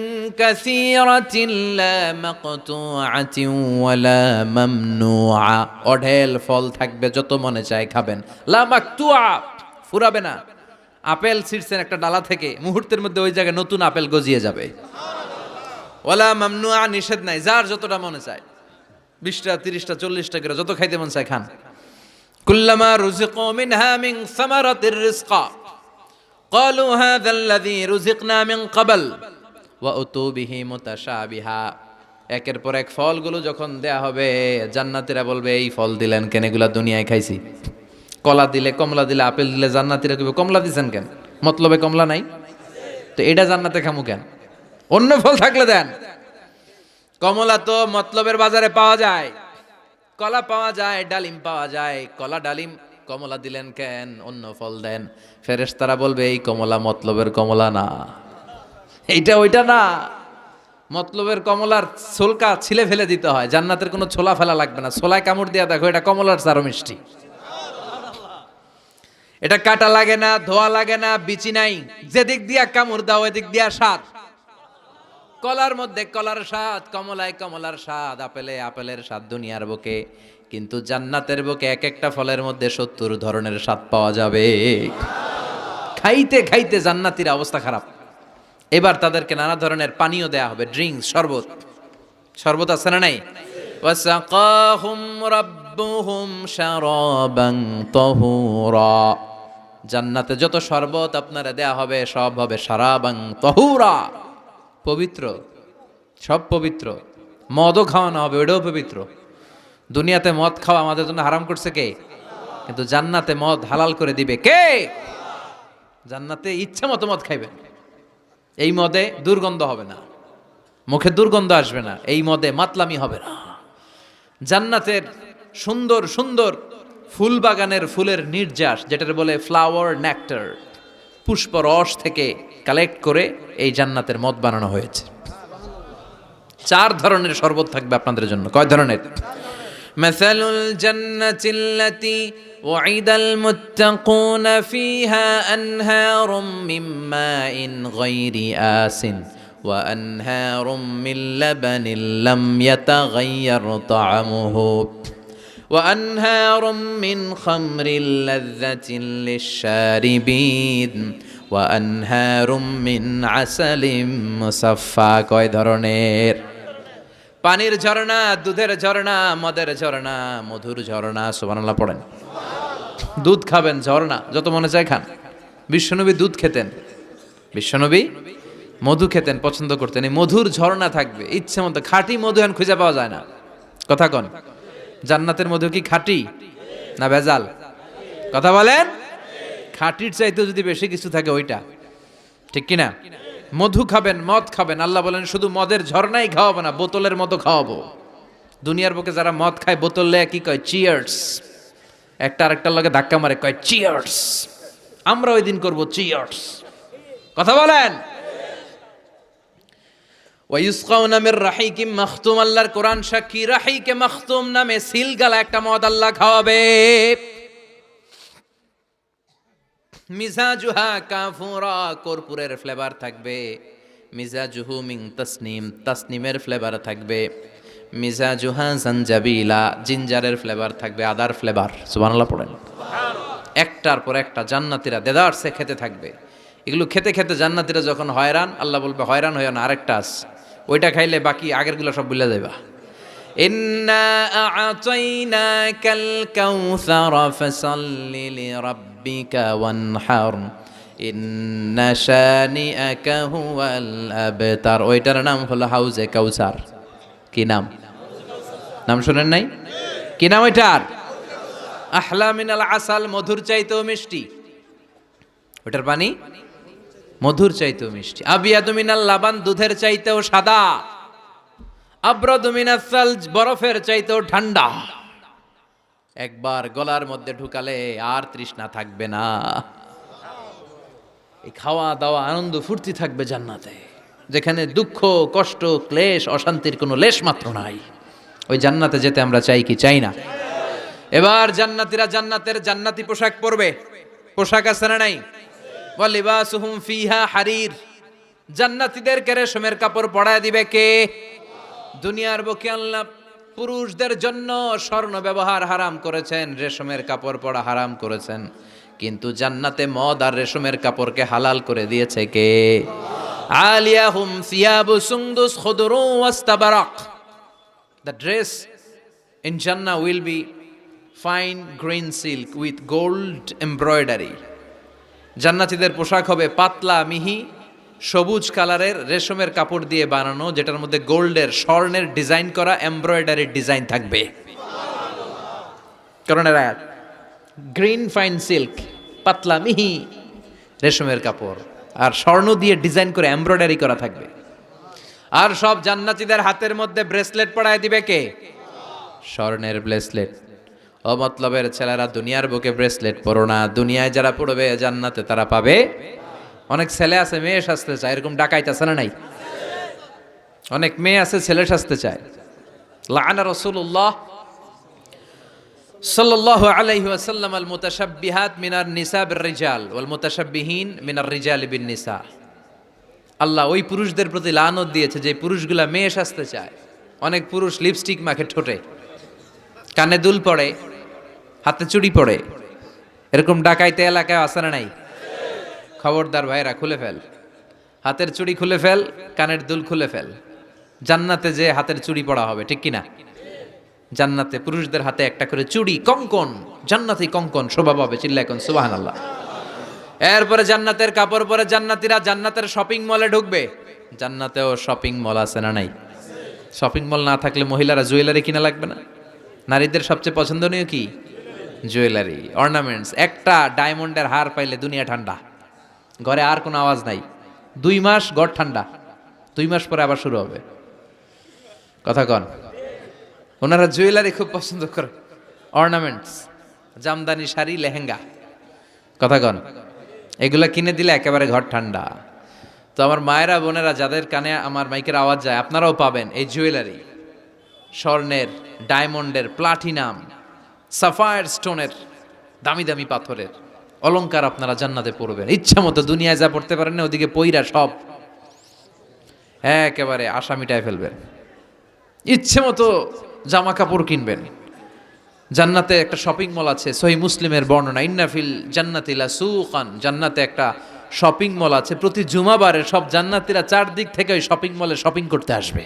কাসীরাতিন লা মাকতুআতিন ওয়ালা মামনুআ। অঢেল ফল থাকবে, যত মনে চায় খাবেন। লা মাকতুআ, ফুরাবে না। আপেল ছিঁড়ছেন একটা ডালা থেকে, মুহূর্তের মধ্যে ওই জায়গায় নতুন আপেল গজিয়ে যাবে। ওয়ালা মামনুআ, নিষেধ নাই, যার যতটা মনে চায়, 20টা 30টা 40টা করে যত খাইতে মন চায় খান। কুল্লামা রুজিকু মিনহা মিন সামারাতির রিজকা ক্বালু হাযাল্লাযী রুজিকনা মিন ক্বাবল ওয়া উতু বিহি মুতাশাবিহা। একের পর এক ফলগুলো যখন দেয়া হবে, জান্নাতীরা বলবে এই ফল দিলেন কেন, এগুলা দুনিয়ায় খাইছি। কলা দিলে, কমলা দিলে, আপেল দিলে, জান্নাতীরা কইবে কমলা দিছেন কেন, মতলবে কমলা নাই, তো এটা জান্নাতে খামু কেন, অন্য ফল থাকলে দেন। কমলা তো মতলবের বাজারে পাওয়া যায়, কলা পাওয়া যায়, ডালিম পাওয়া যায়, কলা ডালিম, কমলা দিলেন কেন, অন্য ফল দেন। ফেরেশতারা বলবে এই কমলা মতলবের কমলা না, এইটা ওইটা না, মতলবের কমলার ছোলকা ছিলে ফেলে দিতে হয়, জান্নাতের কোনো ছোলা ফেলা লাগবে না। ছোলায় কামড় দিয়া দেখো, এটা কমলার চারো মিষ্টি, এটা কাটা লাগে না, ধোয়া লাগে না, বিচি নাই, যেদিক দিয়া কামড় দাও এদিক দিয়া স্বাদ। কলার মধ্যে কলার স্বাদ, কমলায় কমলার স্বাদ, আপেলে আপেলের স্বাদ দুনিয়ার বুকে, কিন্তু জান্নাতের বুকে এক একটা ফলের মধ্যে 70 ধরনের স্বাদ পাওয়া যাবে। খাইতে খাইতে জান্নাতীর অবস্থা খারাপ। এবার তাদেরকে নানা ধরনের পানীয় দেয়া হবে, ড্রিঙ্কস, শরবত। শরবত আছে না নাই? ওয়াসাকাহুম রাব্বুহুম শারাবান তাহুরা। জান্নাতে যত শরবত আপনারা দেয়া হবে সব হবে শারাবান তাহুরা, পবিত্র, সব পবিত্র। মদও খাওয়ানো হবে, ওটাও পবিত্র। দুনিয়াতে মদ খাওয়া আমাদের জন্য হারাম করছে কে? কিন্তু জান্নাতে মদ হালাল করে দিবে কে? জান্নাতে ইচ্ছা মতো মদ খাইবেন। এই মদে দুর্গন্ধ হবে না, মুখে দুর্গন্ধ আসবে না, এই মদে মাতলামি হবে না। জান্নাতের সুন্দর সুন্দর ফুল বাগানের ফুলের নির্যাস, যেটার বলে ফ্লাওয়ার নেক্টার, পুষ্প রস থেকে কালেক্ট করে এই জান্নাতের মদ বানানো হয়েছে। 4 ধরনের শরবত থাকবে আপনাদের জন্য। কয় ধরনের? মাসালুল জান্নাতিল্লাতী ওয়াইদাল মুত্তাকুনা ফিহা আনহারুম মিন মাইন গায়রি আসিন ওয়া আনহারুম মিন লাবানিন লাম ইয়াতাগায়্যার তা'আমুহু ওয়া আনহারুম মিন খামরিল লাযযাতিন লিশ-শারিবিন ওয়া আনহারুম মিন আসালিম মুসাফফা। কয় ধরনের? পানির ঝর্ণা, দুধের ঝর্ণা, মদের ঝর্ণা, মধুর ঝর্ণা। সুবহানাল্লাহ পড়েন। দুধ খাবেন, ঝর্ণা যত মনে চায় খান। বিশ্বনবী দুধ খেতেন, বিশ্বনবী মধু খেতেন, পছন্দ করতেন। এই মধুর ঝর্ণা থাকবে ইচ্ছে মতো। খাঁটি মধু এখন খুঁজে পাওয়া যায় না। কথা কন, জান্নাতের মধু কি খাঁটি না ভেজাল? কথা বলেন। খাঁটির চাইতে যদি বেশি কিছু থাকে ওইটা, ঠিক কিনা? মধু খাবেন, মদ খাবেন। আল্লাহ বলেন শুধু মদের ঝর্ণাই খাওয়াবো না, বোতলের মতো খাওয়াবো। দুনিয়ার বুকে যারা মদ খায় বোতল লেয়া কি কয়? চিয়ার্স। একটা আরেকটার লগে ধাক্কা মারে, কয় চিয়ার্স। আমরা ওই দিন করবো চিয়ার্স। কথা বলেন। ওয়ায়ুসকাউনা মির রাহিকিম মাখতুম। আল্লাহর কোরআন সাক্ষী, রাহিকে মাখতুম নামে সিলগালা একটা মদ আল্লাহ খাওয়াবে। মিজাজুহা কাফুরা, কর্পূরের ফ্লেভার থাকবে। মিজাজুহু মিন তাসনিম, তাসনিমের ফ্লেভার থাকবে। মিজাজুহা জানজাবিলা, জিঞ্জারের ফ্লেভার থাকবে, আদার ফ্লেভার। সুবহানাল্লাহ পড়েন। একটার পর একটা জান্নাতীরা দেদারসে খেতে থাকবে। এগুলো খেতে খেতে জান্নাতীরা যখন হয়রান, আল্লাহ বলবে হয়রান হইও না, আরেকটা আছে, ওইটা খাইলে বাকি আগেরগুলো সব ভুলে যাইবা। ইন্না আ'তাইনাকাল কাউসার ফাসাল্লি লিরাব্বিকা ওয়ানহার ইন্না শানিআকা হুয়াল আবতার। ওইটার নাম হলো হাউজে কাউসার। কি নাম? নাম শুনেন নাই? কি নাম ওইটার? আহলা মিনাল আসাল, মধুর চাইতেও মিষ্টি। ওইটার পানি মধুর চাইতেও মিষ্টি। আবিয়াদু মিনাল লাবান, দুধের চাইতেও সাদা। আবরাদু মিনাস সালজ, বরফের চাইতেও ঠান্ডা। একবার গলার মধ্যে ঢুকালে আর তৃষ্ণা থাকবে না। এই খাওয়া দাওয়া আনন্দ ফুর্তি থাকবে জান্নাতে, যেখানে দুঃখ, কষ্ট, ক্লেশ, অশান্তির কোনো লেশ মাত্র নাই। ওই জান্নাতে যেতে আমরা চাই কি চাই না? এবার জান্নাতীরা জান্নাতের জান্নাতি পোশাক পরবে। পোশাক আছে না নাই? ওয়া লিবাসুহুম ফিহা হারির। জান্নাতীদেরকে রেশমের কাপড় পরায় দিবে কে? দুনিয়ার বুকে আল্লাহ পুরুষদের জন্য স্বর্ণ ব্যবহার হারাম করেছেন, রেশমের কাপড় পরা হারাম করেছেন, কিন্তু জান্নাতে মদ আর রেশমের কাপড়কে হালাল করে দিয়েছে কে? আলিয়াহুম সিয়াবু সুন্দুস খুদরু ওয়াস্তাবারাক। The dress in Jannah will be fine green silk with gold embroidery. জান্নাতীদের পোশাক হবে পাতলা মিহি সবুজ কালারের রেশমের কাপড় দিয়ে বানানো, যেটার মধ্যে গোল্ডের, স্বর্ণের ডিজাইন করা এমব্রয়ডারির ডিজাইন থাকবে। করোনার আয়াত, গ্রিন ফাইন সিল্ক, পাতলা মিহি রেশমের কাপড় আর স্বর্ণ দিয়ে ডিজাইন করে এমব্রয়ডারি করা থাকবে। আর সব জান্নাতীদের হাতের মধ্যে ব্রেসলেট পরায় দিবে কে? স্বর্ণের ব্রেসলেট। ও মতলবের ছেলেরা, দুনিয়ার বুকে ব্রেসলেট পরো না, দুনিয়ায় যারা পড়বে জান্নাতে তারা পাবে। অনেক ছেলে আছে মেয়ে সাজতে চায়, এরকম ডাকাইত আছে না নাই? অনেক মেয়ে আছে ছেলে সাজতে চায়। লাআনা রাসূলুল্লাহ সাল্লাল্লাহু আলাইহি ওয়াসাল্লাম আল মুতাশাব্বিহাত মিনার নিসা বির রিজাল ওয়াল মুতাশাব্বিহিন মিনার রিজালি বিন নিসা। আল্লাহ ওই পুরুষদের প্রতি লানত দিয়েছে যে পুরুষগুলা মেয়ে সাজতে চায়। অনেক পুরুষ লিপস্টিক মাখে ঠোঁটে, কানে দুল পড়ে, হাতে চুড়ি পড়ে। এরকম ডাকাইতে এলাকায় আছে না নাই? খবরদার ভাইরা, খুলে ফেল, হাতের চুড়ি খুলে ফেল, কানের দুল খুলে ফেল। জান্নাতে যে হাতের চুড়ি পরা হবে, ঠিক কিনা? জান্নাতে পুরুষদের হাতে একটা করে চুড়ি, কঙ্কন, জান্নাতি কঙ্কন শোভা পাবে। চিল্লা এখন সুবহানাল্লাহ। এরপরে জান্নাতের কাপড় পরে জান্নাতীরা জান্নাতের শপিং মলে ঢুকবে। জান্নাতেও শপিং মল আছে না নাই? শপিং মল না থাকলে মহিলারা জুয়েলারি কিনা লাগবে না? নারীদের সবচেয়ে পছন্দনীয় কি? Jewellery, ornaments. একটা ডায়মন্ডের হার পাইলে দুনিয়া ঠান্ডা, ঘরে আর কোনো আওয়াজ নাই। 2 মাস ঘর ঠান্ডা, 2 মাস পরে আবার শুরু হবে। কথা কন। ওনারা জুয়েলারি খুব পছন্দ করে, অর্নামেন্টস, জামদানি শাড়ি, লেহেঙ্গা। কথা কন। এগুলা কিনে দিলে একেবারে ঘর ঠান্ডা। তো আমার মায়েরা, বোনেরা, যাদের কানে আমার মাইকের আওয়াজ যায়, আপনারাও পাবেন এই জুয়েলারি, স্বর্ণের, ডায়মন্ডের, প্লাটিনাম, সাফায়ার স্টোনের, দামি দামি পাথরের অলংকার আপনারা জান্নাতে পড়বেন। ইচ্ছা মতো দুনিয়ায় যা পড়তে পারেন না, ওদিকে পইরা সব একেবারে আশা মিটায় ফেলবেন। ইচ্ছে মতো জামা কাপড় কিনবেন। জান্নাতে একটা শপিং মল আছে, সহিহ মুসলিমের বর্ণনা, ইন্না ফিল জান্নাতি লাসুকান, জান্নাতে একটা শপিং মল আছে। প্রতি জুমাবারে সব জান্নাতীরা চারদিক থেকে ওই শপিং মলে শপিং করতে আসবে।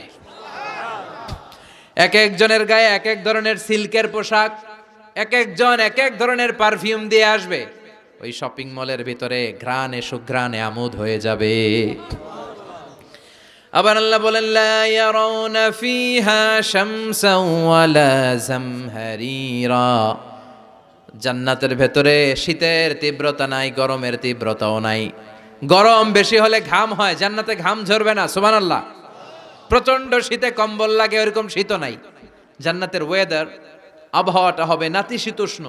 এক একজনের গায়ে এক এক ধরনের সিল্কের পোশাক, এক একজন এক এক ধরনের পারফিউম দিয়ে আসবে। ওই শপিং মলের ভিতরে ঘ্রাণে সুঘ্রাণে আমোদ হয়ে যাবে। আবার আল্লাহ বলেন, লা ইয়ারাউনা ফিহা শামসান ওয়ালা জামহারিরা, জান্নাতের ভেতরে শীতের তীব্রতা নাই, গরমের তীব্রতাও নাই। গরম বেশি হলে ঘাম হয়, জান্নাতে ঘাম ঝরবে না। সুবহানাল্লাহ। প্রচন্ড শীতে কম্বল লাগে, ওরকম শীত নাই। জান্নাতের ওয়েদার, আবহাওয়াটা হবে নাতিশীতোষ্ণ,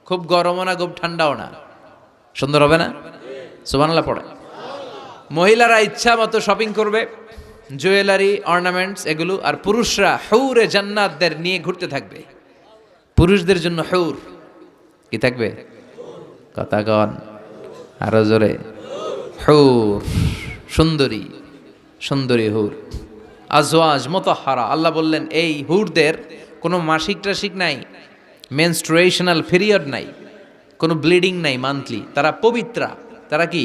খুব গরমও না, খুব ঠান্ডাও না। সুন্দর হবে না? সুবহানাল্লাহ পড়ে। মহিলারা ইচ্ছা মতো শপিং করবে, জুয়েলারি, অর্নামেন্টস এগুলো। আর পুরুষরা হুরে জান্নাতদের নিয়ে ঘুরতে থাকবে। পুরুষদের জন্য হুর কি থাকবে? কথা কন আরো জোরে। হুর, সুন্দরী, সুন্দরী হুর। আজওয়াজ মুতাহহারা, আল্লাহ বললেন এই হুরদের কোনো মাসিক টাসিক নাই, মেনস্ট্রুয়েশনাল পিরিয়ড নাই, কোনো ব্লিডিং নাই মান্থলি। তারা পবিত্রা। তারা কি?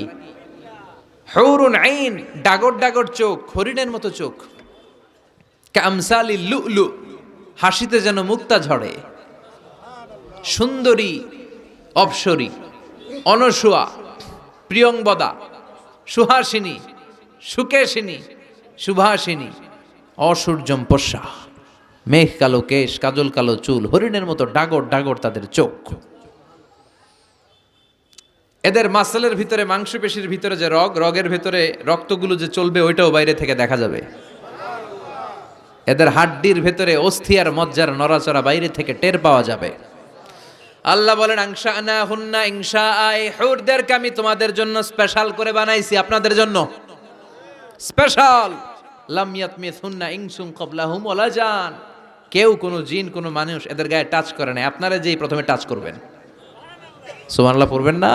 হুরুন আইন, ডাগর ডাগর চোখ, হরিণের মতো চোখ। কামসালি লুলু, হাসিতে যেন মুক্তা ঝরে। সুন্দরী, অপ্সরী, অনসুয়া, প্রিয়ংবদা, সুহাসিনী, সুকেশিনী, সুভাসিনী, অসূর্যম পশ্যা, মেঘ কালো কেশ, কাজল কালো চুল, হরিণের মতো ডাগর ডাগর তাদের চোখ। এদের মাসলের ভিতরে, মাংসপেশির ভিতরে যে রগের ভিতরে রক্তগুলো যে চলবে, ওইটাও বাইরে থেকে দেখা যাবে। এদের হাড্ডির ভেতরে অস্থি আর মজ্জার নড়াচড়া বাইরে থেকে টের পাওয়া যাবে। আল্লাহ বলেন, আনশানা হুন্না ইনশাআ, এই হুরদেরকে আমি তোমাদের জন্য স্পেশাল করে বানাইছি, আপনাদের জন্য স্পেশাল। লাম ইয়াতমিসহুন্না ইনসুন ক্বাবলাহুম ওয়ালা জান, কেউ কোনো জিন, কোনো মানুষ এদের গায়ে টাচ করে না। আপনারা যেই প্রথমে টাচ করবেন, সুবহানাল্লাহ পড়বেন না?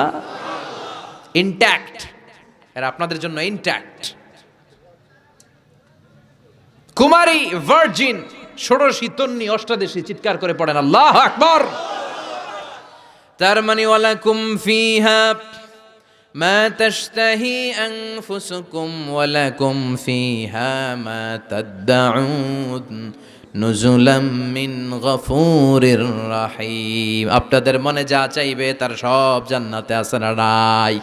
ইনট্যাক্ট, এরা আপনাদের জন্য ইনট্যাক্ট। কুমারী, ভার্জিন, ষোড়শী, তন্নি, অষ্টাদশী, চিৎকার করে পড়েন আল্লাহু আকবার। তার মানে ওয়ালাকুম ফিহা মা তাশতাহি আনফুসুকুম ওয়ালাকুম ফিহা মা তাদউন নুজুলাম মিন গফুরির রাহিম। আপনাদের মনে যা চাইবে তার সব জান্নাতে আছে না নাই?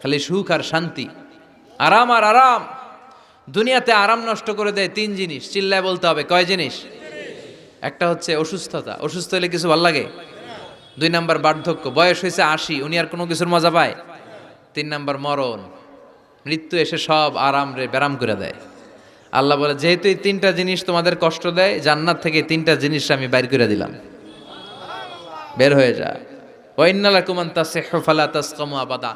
খালি সুখ আর শান্তি, আরাম আর আরাম। দুনিয়াতে আরাম নষ্ট করে দেয় 3 জিনিস, চিল্লায় বলতে হবে। কয় জিনিস? একটা হচ্ছে অসুস্থতা, অসুস্থ হলে কিছু ভালো লাগে। 2 নাম্বার বার্ধক্য, বয়স হয়েছে 80, উনি আর কোনো কিছুর মজা পায়। 3 নাম্বার মরণ, মৃত্যু এসে সব আরাম রে ব্যারাম করে দেয়। আল্লাহ বলে, যেহেতু এই 3টা জিনিস তোমাদের কষ্ট দেয়, জান্নাত থেকে 3টা জিনিস আমি বাইর করে দিলাম, বের হয়ে যা। ওয়া ইন্না লাকুম আন তাসিহু ফালা তাসকামু আবাদা,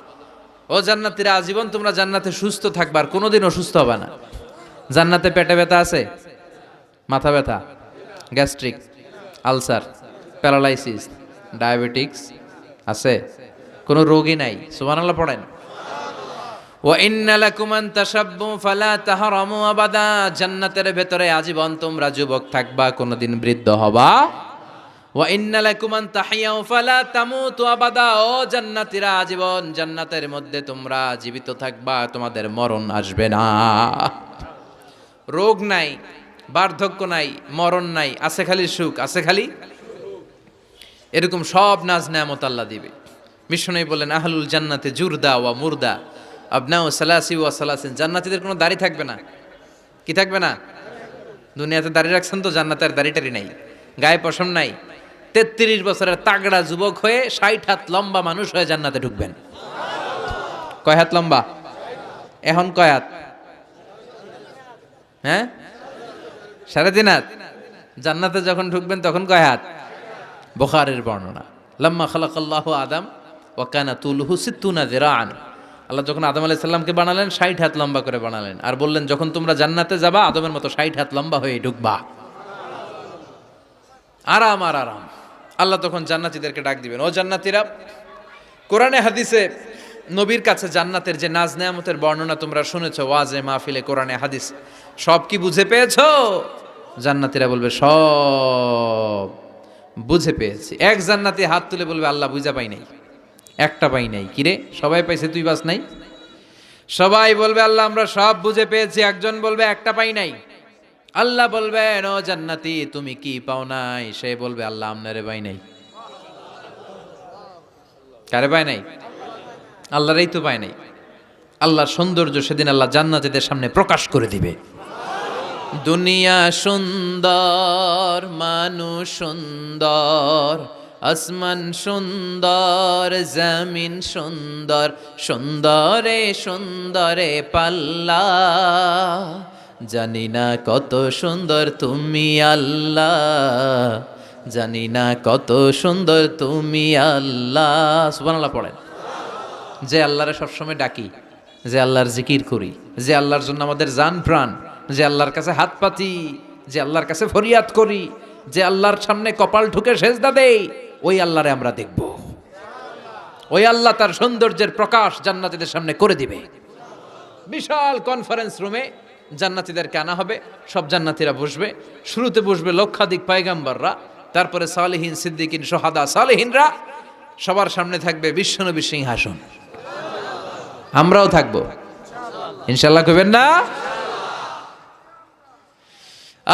ও জান্নাতীরা আজীবন তোমরা জান্নাতে সুস্থ থাকবে, আর কোনোদিন অসুস্থ হবে না। জান্নাতে পেটে ব্যথা আছে, মাথা ব্যথা, গ্যাস্ট্রিক, আলসার, প্যারালাইসিস, ডায়াবেটিক্স আছে? কোনো রোগই নাই। সুবহানাল্লাহ পড়েন। ওয়া ইন্না লাকুম আন তাশাব্বু ফালা তাহরামু আবাদা, জান্নাতের ভেতরে আজীবন তোমরা যুবক থাকবা, কোনোদিন বৃদ্ধ হবা ওয়া ইন্না লাকুম আন তাহিয়াউ ফালা তামুতু আবাদা, ও জান্নাতীরা আজীবন জান্নাতের মধ্যে তোমরা জীবিত থাকবা, তোমাদের মরণ আসবে না। রোগ নাই, বার্ধক্য নাই, মরণ নাই, আছে খালি সুখ, আছে খালি এরকম সব নাজ নেয়ামত আল্লাহ দিবে। বিষ্ণু বলেন আহলুল জান্নাতে জুরদা ওয়া মুরদা আবনাউ সালাসি ওয়া সালাসিন, জান্নাতীদের কোনো দাড়ি থাকবে না। কি থাকবে না? দুনিয়াতে দাড়ি রাখছেন তো, জান্নাতের দাড়িটারি নাই, গায়ে পশম নাই। 33 বছরের তাগড়া যুবক হয়ে 60 হাত লম্বা মানুষ হয়ে জান্নাতে ঢুকবেন। কয় হাত লম্বা? এখন কয় হাত? হ্যাঁ, 3.5 হাত। জান্নাতে যখন ঢুকবেন তখন কয় হাত? বুখারীর বর্ণনা, লাম্মা খালাকাল্লাহু আদম ওয়া কানা তুলুহু 60 যিরাআন। আল্লাহ যখন আদম আলাইহিস সালামকে বানালেন 60 হাত লম্বা করে বানালেন, আর বললেন যখন তোমরা জান্নাতে যাবা আদমের মতো 60 হাত লম্বা হয়ে ঢুকবা। আরাম আর আরাম। আল্লাহ তখন জান্নাতীদেরকে ডাক দিবেন, ও জান্নাতীরা, কোরআনে হাদিসে নবীর কাছে জান্নাতের যে নাজ নেয়ামতের বর্ণনা তোমরা শুনেছো, ওয়াজে মাহফিলে কোরআনে হাদিস, সব কি বুঝে পেয়েছো? জান্নাতীরা বলবে সব বুঝে পেয়েছি। এক জান্নাতি হাত তুলে বলবে আল্লাহ বুঝা পাই নাই, একটা পাই নাই। কিরে সবাই পাইছে, তুই বাস নাই? সবাই বলবে আল্লাহ আমরা সব বুঝে পেয়েছি। একজন বলবে একটা পাই নাই। আল্লাহ বলবেন ও জান্নাতি তুমি কি পাও নাই? সে বলবে আল্লাহ আপনারে পাই নাই। কারে পায় নাই? আল্লাহরই তো পায় নাই। আল্লাহর সৌন্দর্য সেদিন আল্লাহ জান্নাতীদের সামনে প্রকাশ করে দিবে। দুনিয়া সুন্দর, মানুষ সুন্দর, আসমান সুন্দর, জমিন সুন্দর, সুন্দরে সুন্দরে পাল্লা, জানি না কত সুন্দর তুমি আল্লাহ, জানি না কত সুন্দর তুমি আল্লাহ। সুবহানাল্লাহ পড়েন। যে আল্লাহরে সবসময় ডাকি, যে আল্লাহর জিকির করি, যে আল্লাহর জন্য আমাদের জান প্রাণ, যে আল্লাহর কাছে হাত পাতি, যে আল্লাহর কাছে ফরিয়াদ করি, যে আল্লাহর সামনে কপাল ঠুকে সেজদা দেই, ওই আল্লাহরে আমরা দেখব। ওই আল্লাহ তার সৌন্দর্যের প্রকাশ জান্নাতীদের সামনে করে দিবে। বিশাল কনফারেন্স রুমে জান্নাতীদেরকে আনা হবে, সব জান্নাতীরা বসবে। শুরুতে বসবে লক্ষাধিক পয়গাম্বররা, তারপরে সালেহিন, সিদ্দিকিন, সোহাদা, সালেহিনরা। সবার সামনে থাকবে বিশ্বনবী সিংহাসন। আমরাও থাকবো ইনশাআল্লাহ, কইবেন না?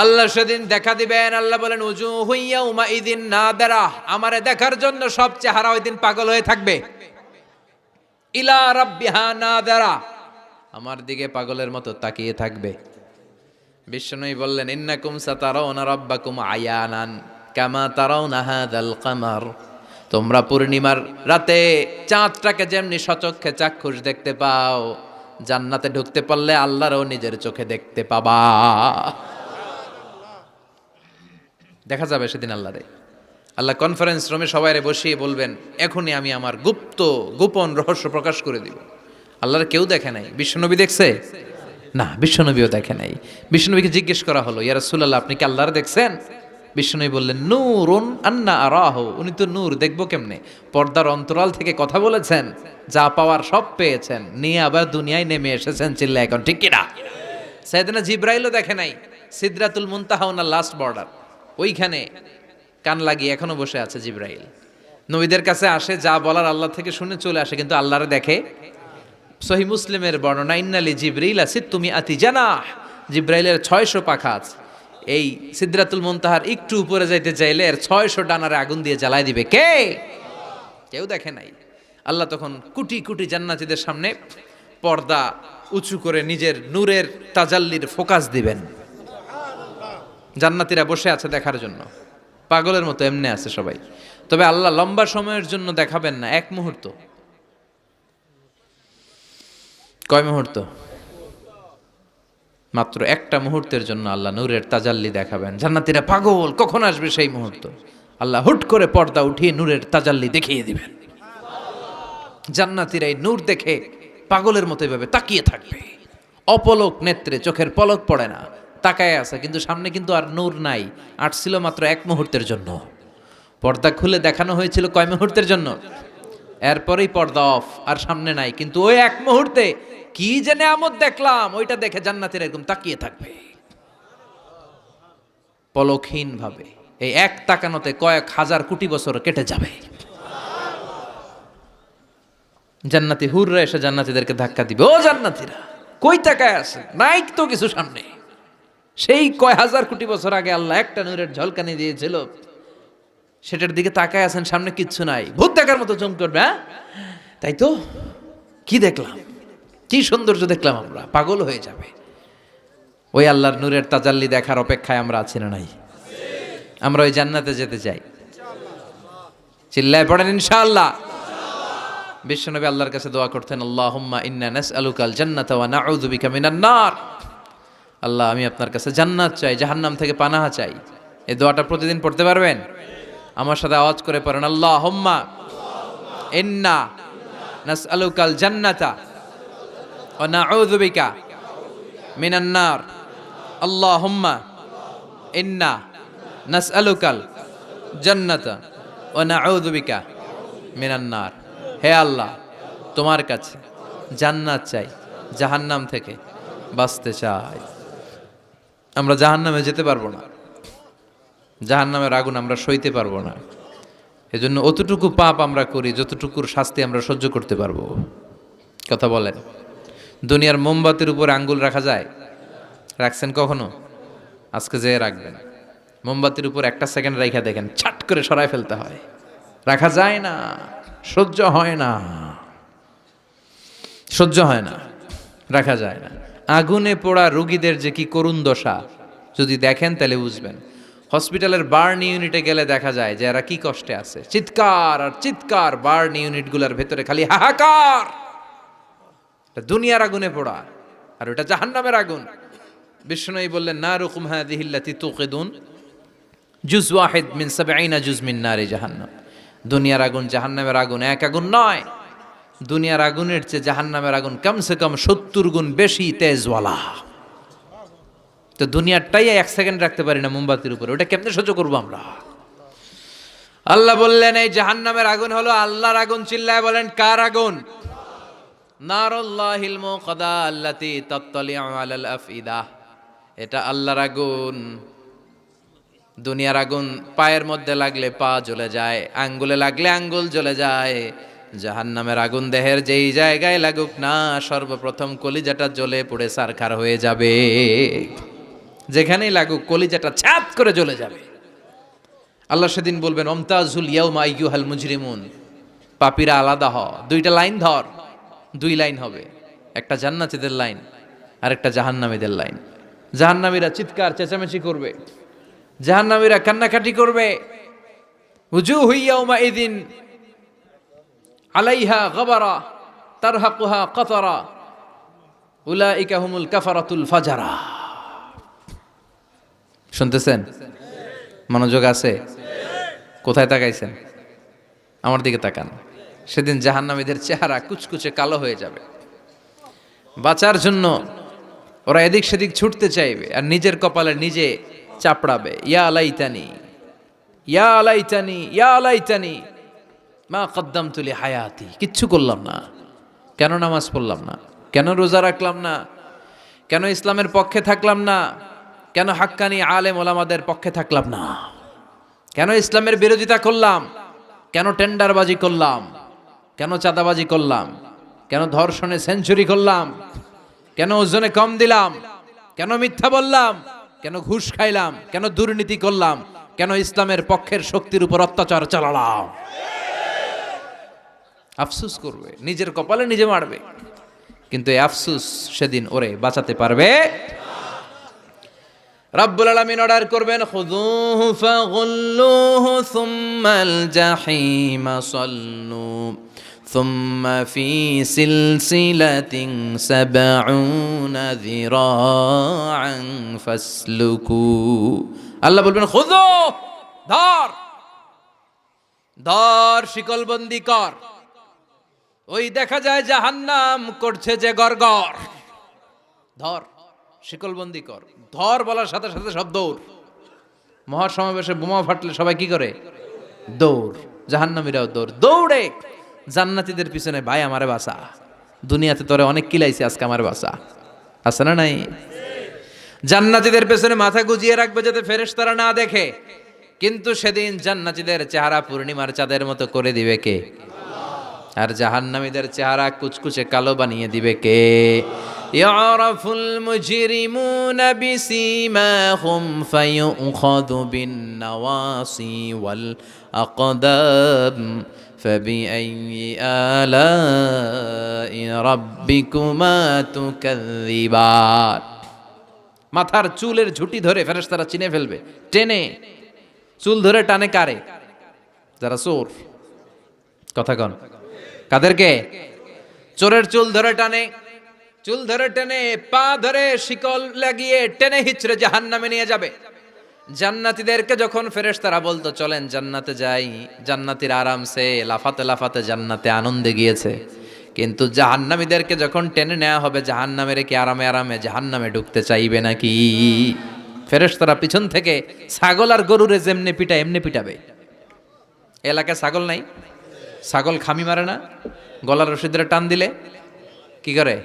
আল্লাহ সেদিন দেখা দিবেন। আল্লাহ বলেন উজুহু ইয়াউমা ইযিন নাদিরা, আমারে দেখার জন্য সব চেহারা ওই দিন পাগল হয়ে থাকবে। ইলা রাব্বিহা নাদিরা, আমার দিকে পাগলের মতো তাকিয়ে থাকবে। বিষ্ণুই বললেন ইন্নাকুম সাতারাউনা রাব্বাকুম আয়ানান কামা তারাউনা হাযাল কামার, তোমরা পূর্ণিমার রাতে চাঁদটাকে যেমনি সচক্ষে চাক্ষুষ দেখতে পাও, জান্নাতে ঢুকতে পারলে আল্লাহরও নিজের চোখে দেখতে পাবা। দেখা যাবে সেদিন আল্লাহরে। আল্লাহ কনফারেন্স রুমে সবাইরে বসিয়ে বলবেন এখনই আমি আমার গোপন রহস্য প্রকাশ করে দিব। আল্লাহর কেউ দেখে নাই। বিশ্বনবী দেখছে না, বিশ্বনবীও দেখে নাই। বিশ্বনবীকে জিজ্ঞেস করা হলো ইয়া রাসূলুল্লাহ আপনি কি আল্লাহর দেখছেন? বিশ্বনবী বললেন নূরুন আন্না আরাহু, উনি তো নূর, দেখবো কেমনে? পর্দার অন্তরাল থেকে কথা বলেছেন, যা পাওয়ার সব পেয়েছেন, নিয়ে আবার দুনিয়ায় নেমে এসেছেন। চিল্লা এখন ঠিক কিনা? সাইয়েদনা জিবরাইলও দেখে নাই। সিদরাতুল মুনতাহা ওনার লাস্ট বর্ডার, ওইখানে কান লাগিয়ে এখনো বসে আছে জিবরাইল। নবীদের কাছে আসে, যা বলার আল্লাহ থেকে শুনে চলে আসে, কিন্তু আল্লাহরে দেখে। সহিহ মুসলিমের বর্ণনা ইন্নালি জিবরিল সিত্তুমি আতি জানাহ, জিবরাইলের 600 পাখা আছে। এই সিদরাতুল মুনতাহার একটু উপরে যাইতে চাইলে এর 600 ডানারে আগুন দিয়ে জ্বালাই দিবে কে? কেউ দেখে নাই। আল্লাহ তখন কোটি কোটি জান্নাতীদের সামনে পর্দা উঁচু করে নিজের নূরের তাজাল্লির ফোকাস দিবেন। জান্নাতীরা বসে আছে দেখার জন্য, পাগলের মতো এমনি আছে সবাই। তবে আল্লাহ লম্বা সময়ের জন্য দেখাবেন না, এক মুহূর্ত। কয় মুহূর্ত? মাত্র একটা মুহূর্তের জন্য আল্লাহ নূরের তাজাল্লি দেখাবেন। জান্নাতীরা পাগল, কখন আসবে সেই মুহূর্ত। আল্লাহ হুট করে পর্দা উঠিয়ে নূরের তাজাল্লি দেখিয়ে দিবেন। জান্নাতীরা এই নূর দেখে পাগলের মতো এভাবে তাকিয়ে থাকবে, অপলক নেত্রে, চোখের পলক পড়ে না, তাকায় আছে। কিন্তু সামনে কিন্তু আর নূর নাই, আসছিল মাত্র এক মুহূর্তের জন্য। পর্দা খুলে দেখানো হয়েছিল কয় মুহূর্তের জন্য? এরপরেই পর্দা অফ, আর সামনে নাই। কিন্তু ওই এক মুহূর্তে কি যে নেয়ামত দেখলাম, ওইটা দেখে জান্নাতীরা এরকম তাকিয়ে থাকবে পলকহীন ভাবে। এই এক তাকানোতে কয়েক হাজার কোটি বছর কেটে যাবে। জান্নাতি হুররা এসে জান্নাতীদেরকে ধাক্কা দিবে, ও জান্নাতীরা কই তাকায় আছে, নাই তো কিছু সামনে। সেই কয় হাজার কোটি বছর আগে আল্লাহ একটা নূরের ঝলকানি দিয়েছিল, সেটার দিকে তাকায় আছেন, সামনে কিচ্ছু নাই, ভূত দেখার মতো চমকে উঠবে। হ্যাঁ তাই তো, কি দেখলাম, কি সৌন্দর্য দেখলাম, আমরা পাগল হয়ে যাবে। ওই আল্লাহর নূরের তাজাল্লি দেখার অপেক্ষায় আমরা আছি না নাই? আমরা ওই জান্নাতে যেতে চাই, চিল্লায় পড়েন ইনশাআল্লাহ। বিশ্বনবী আল্লাহর কাছে দোয়া করতেন, আল্লাহুম্মা ইন্না নাসআলুকাল জান্নাতা ওয়া নাউযু বিকা মিনান নার। আল্লাহ আমি আপনার কাছে জান্নাত চাই, জাহান্নাম থেকে পানাহা চাই। এই দোয়াটা প্রতিদিন পড়তে পারবেন? আমার সাথে আওয়াজ করে পড়েন, আল্লাহুম্মা ইন্না নাসআলুকাল জান্নাতা ওয়া নাউযু বিকা মিনান নার। আল্লাহুম্মা ইন্না নাসআলুকাল জান্নাতা ওয়া নাউযু বিকা মিনান নার। হে আল্লাহ, তোমার কাছে জান্নাত চাই, জাহান্নাম থেকে বাঁচতে চাই। আমরা জাহান্নামে যেতে পারবো না, জাহান্নামের আগুন আমরা সইতে পারবো না। এজন্য অতটুকু পাপ আমরা করি যতটুকুর শাস্তি আমরা সহ্য করতে পারবো। কথা বলেন, দুনিয়ার মোমবাতির উপর আঙ্গুল রাখা যায়? রাখছেন কখনো? আজকে যেয়ে রাখবেন, মোমবাতির উপর একটা সেকেন্ড রাখা দেখেন, ছাট করে সরায় ফেলতে হয়, রাখা যায় না, সহ্য হয় না, সহ্য হয় না, রাখা যায় না। আগুনে পোড়া রোগীদের যে কি করুণ দশা যদি দেখেন তাহলে বুঝবেন। হসপিটালের বার্ন ইউনিটে গেলে দেখা যায় যে এরা কি কষ্টে আছে, চিৎকার আর চিৎকার, বার্ন ইউনিটগুলোর ভেতরে খালি হাহাকার। দুনিয়ার আগুনে পোড়া, আর ওটা জাহান্নামের আগুন। বিষ্ণু বললেন, নারুকুম হাযিহিল্লাতী তুকিদুন জুজ ওয়াহিদ মিন ৭০ জুজ মিন নারি জাহান্নাম। দুনিয়ার আগুন জাহান্নামের আগুন এক আগুন নয়, দুনিয়ার আগুনের চেয়ে জাহান্নামের আগুন কমসে কম ৭০ গুণ বেশি তেজওয়ালা। তো দুনিয়ারটাই এক সেকেন্ড রাখতে পারি না মোমবাতির উপরে, ওটা কেমনে সহ্য করবো আমরা? আল্লাহ বললেন এই জাহান্নামের আগুন হলো আল্লাহর আগুন। চিল্লায় বলেন, কার আগুন? নারুল্লাহিল মুকাদা আল্লাতী তাত্তালিউ আলাল আফইদা। এটা আল্লাহর আগুন। দুনিয়ার আগুন পায়ের মধ্যে লাগলে পা জ্বলে যায়, আঙ্গুলে লাগলে আঙ্গুল জ্বলে যায়। জাহান্নামের আগুন দেহের যেই জায়গায় লাগুক না, সর্বপ্রথম কলিজাটা জ্বলে পুড়ে ছারখার হয়ে যাবে। যেখানেই লাগুক কলিজাটা ছাপ করে জ্বলে যাবে। আল্লাহ সেদিন বলবেন, ওমতাজুল ইয়াউমা আইয়ুহাল মুজরিমুন, পাপীরা আলাদা হ। দুইটা লাইন ধর, দুই লাইন হবে, একটা জান্নাতীদের লাইন আর একটা জাহান্নামীদের লাইন। জাহান্নামীরা চিৎকার চেঁচামেচি করবে, জাহান্নামীরা কান্নাকাটি করবে। উজুহু ইয়াউমাইযিন আলাইহা গাবারা তারহাকুহা কাতারা উলাইকা হুমুল কাফারাতুল ফাজারা। শুনতেছেন? মনোযোগ আছে? কোথায় তাকাইছেন? আমার দিকে তাকান। সেদিন জাহান্নামীদের চেহারা কুচকুচে কালো হয়ে যাবে। বাঁচার জন্য ওরা এদিক সেদিক ছুটতে চাইবে আর নিজের কপালে নিজে চাপড়াবে, ইয়া লাইতানি ইয়া লাইতানি ইয়া লাইতানি মা কদ্দামতু লি হায়াতি। কিচ্ছু করলাম না, কেন নামাজ পড়লাম না, কেন রোজা রাখলাম না, কেন ইসলামের পক্ষে থাকলাম না, কেন হাক্কানি আলেম ওলামাদের পক্ষে থাকলাম না, কেন ইসলামের বিরোধিতা করলাম, কেন টেন্ডারবাজি করলাম, কেন চাঁদাবাজি করলাম, কেন ধর্ষণে সেঞ্চুরি করলাম, কেন ওজনে কম দিলাম, কেন মিথ্যা বললাম, কেন ঘুষ খাইলাম, কেন দুর্নীতি করলাম, কেন ইসলামের পক্ষের শক্তির উপর অত্যাচার চালালাম। আফসুস করবে, নিজের কপালে নিজে মারবে। কিন্তু এই আফসুস সেদিন ওরে বাঁচাতে পারবে। রাব্বুল আলামিন অর্ডার করবেন, খুযুহু ফাগুল্লুহু সুম্মাল জাহিমা সাল্লু সুম্মা ফি সিলসিলাতিন ৭০ যিরাআন ফাসলুকু। আল্লাহ বলবেন, খুযু, ধর ধর, শিকলবন্দি কর। ওই দেখা যায় জাহান্নাম করছে যে গরগর, ধর শিকলবন্দি কর। ধর বলার সাথে সাথে সব দৌড়। মহাসমাবেশে বোমা ফাটলে সবাই কি করে? দৌড়। জাহান্নামীরাও দৌড়, দৌড়ে জান্নাতীদের পিছনে, ভাই আমারে বাঁচা, দুনিয়াতে তোরে অনেক কিলাইছে, আজকে আমার বাঁচা। আছে না নাই? জান্নাতীদের পেছনে মাথা গুজিয়ে রাখবে যাতে ফেরেশতারা না দেখে। কিন্তু সেদিন জান্নাতীদের চেহারা পূর্ণিমার চাঁদের মতো করে দিবে কে? আর জাহান্নামীদের চেহারা কুচকুচে কালো বানিয়ে দিবে কে? ইয়ারাফুল মুজরিমুনা বিসীমাহুম ফায়ুখাযু বিন নাওয়াসি ওয়াল আকদাম ফাবিআইয়ি আলাই রাব্বিকুমা তুকাযযিবান। মাথার চুলের ঝুঁটি ধরে ফেরেশতারা চিনে ফেলবে, টেনে চুল ধরে টানে কারে? যারা চোর। কথা কন, কাদেরকে? চোরের চুল ধরে টানে, চুল ধরে টেনে পা ধরে শিকল লাগিয়ে টেনে হিচড়ে জাহান্নামে নিয়ে যাবে। জান্নাতীদেরকে যখন ফেরেশতারা বলতো চলেন জান্নাতে যাই, জান্নাতীরা আরামসে লাফাতে লাফাতে জান্নাতে আনন্দে গিয়েছে। কিন্তু জাহান্নামীদেরকে যখন টেনে নেওয়া হবে জাহান্নামের কি আরামে আরামে জাহান্নামে ঢুকতে চাইবে নাকি? ফেরেশতারা পিছন থেকে ছাগল আর গরুরে যেমনে পিটায় এমনি পিটাবে। এলাকায় ছাগল নাই? ছাগল খামি মারে না? গলার রশি ধরে টান দিলে কি করে?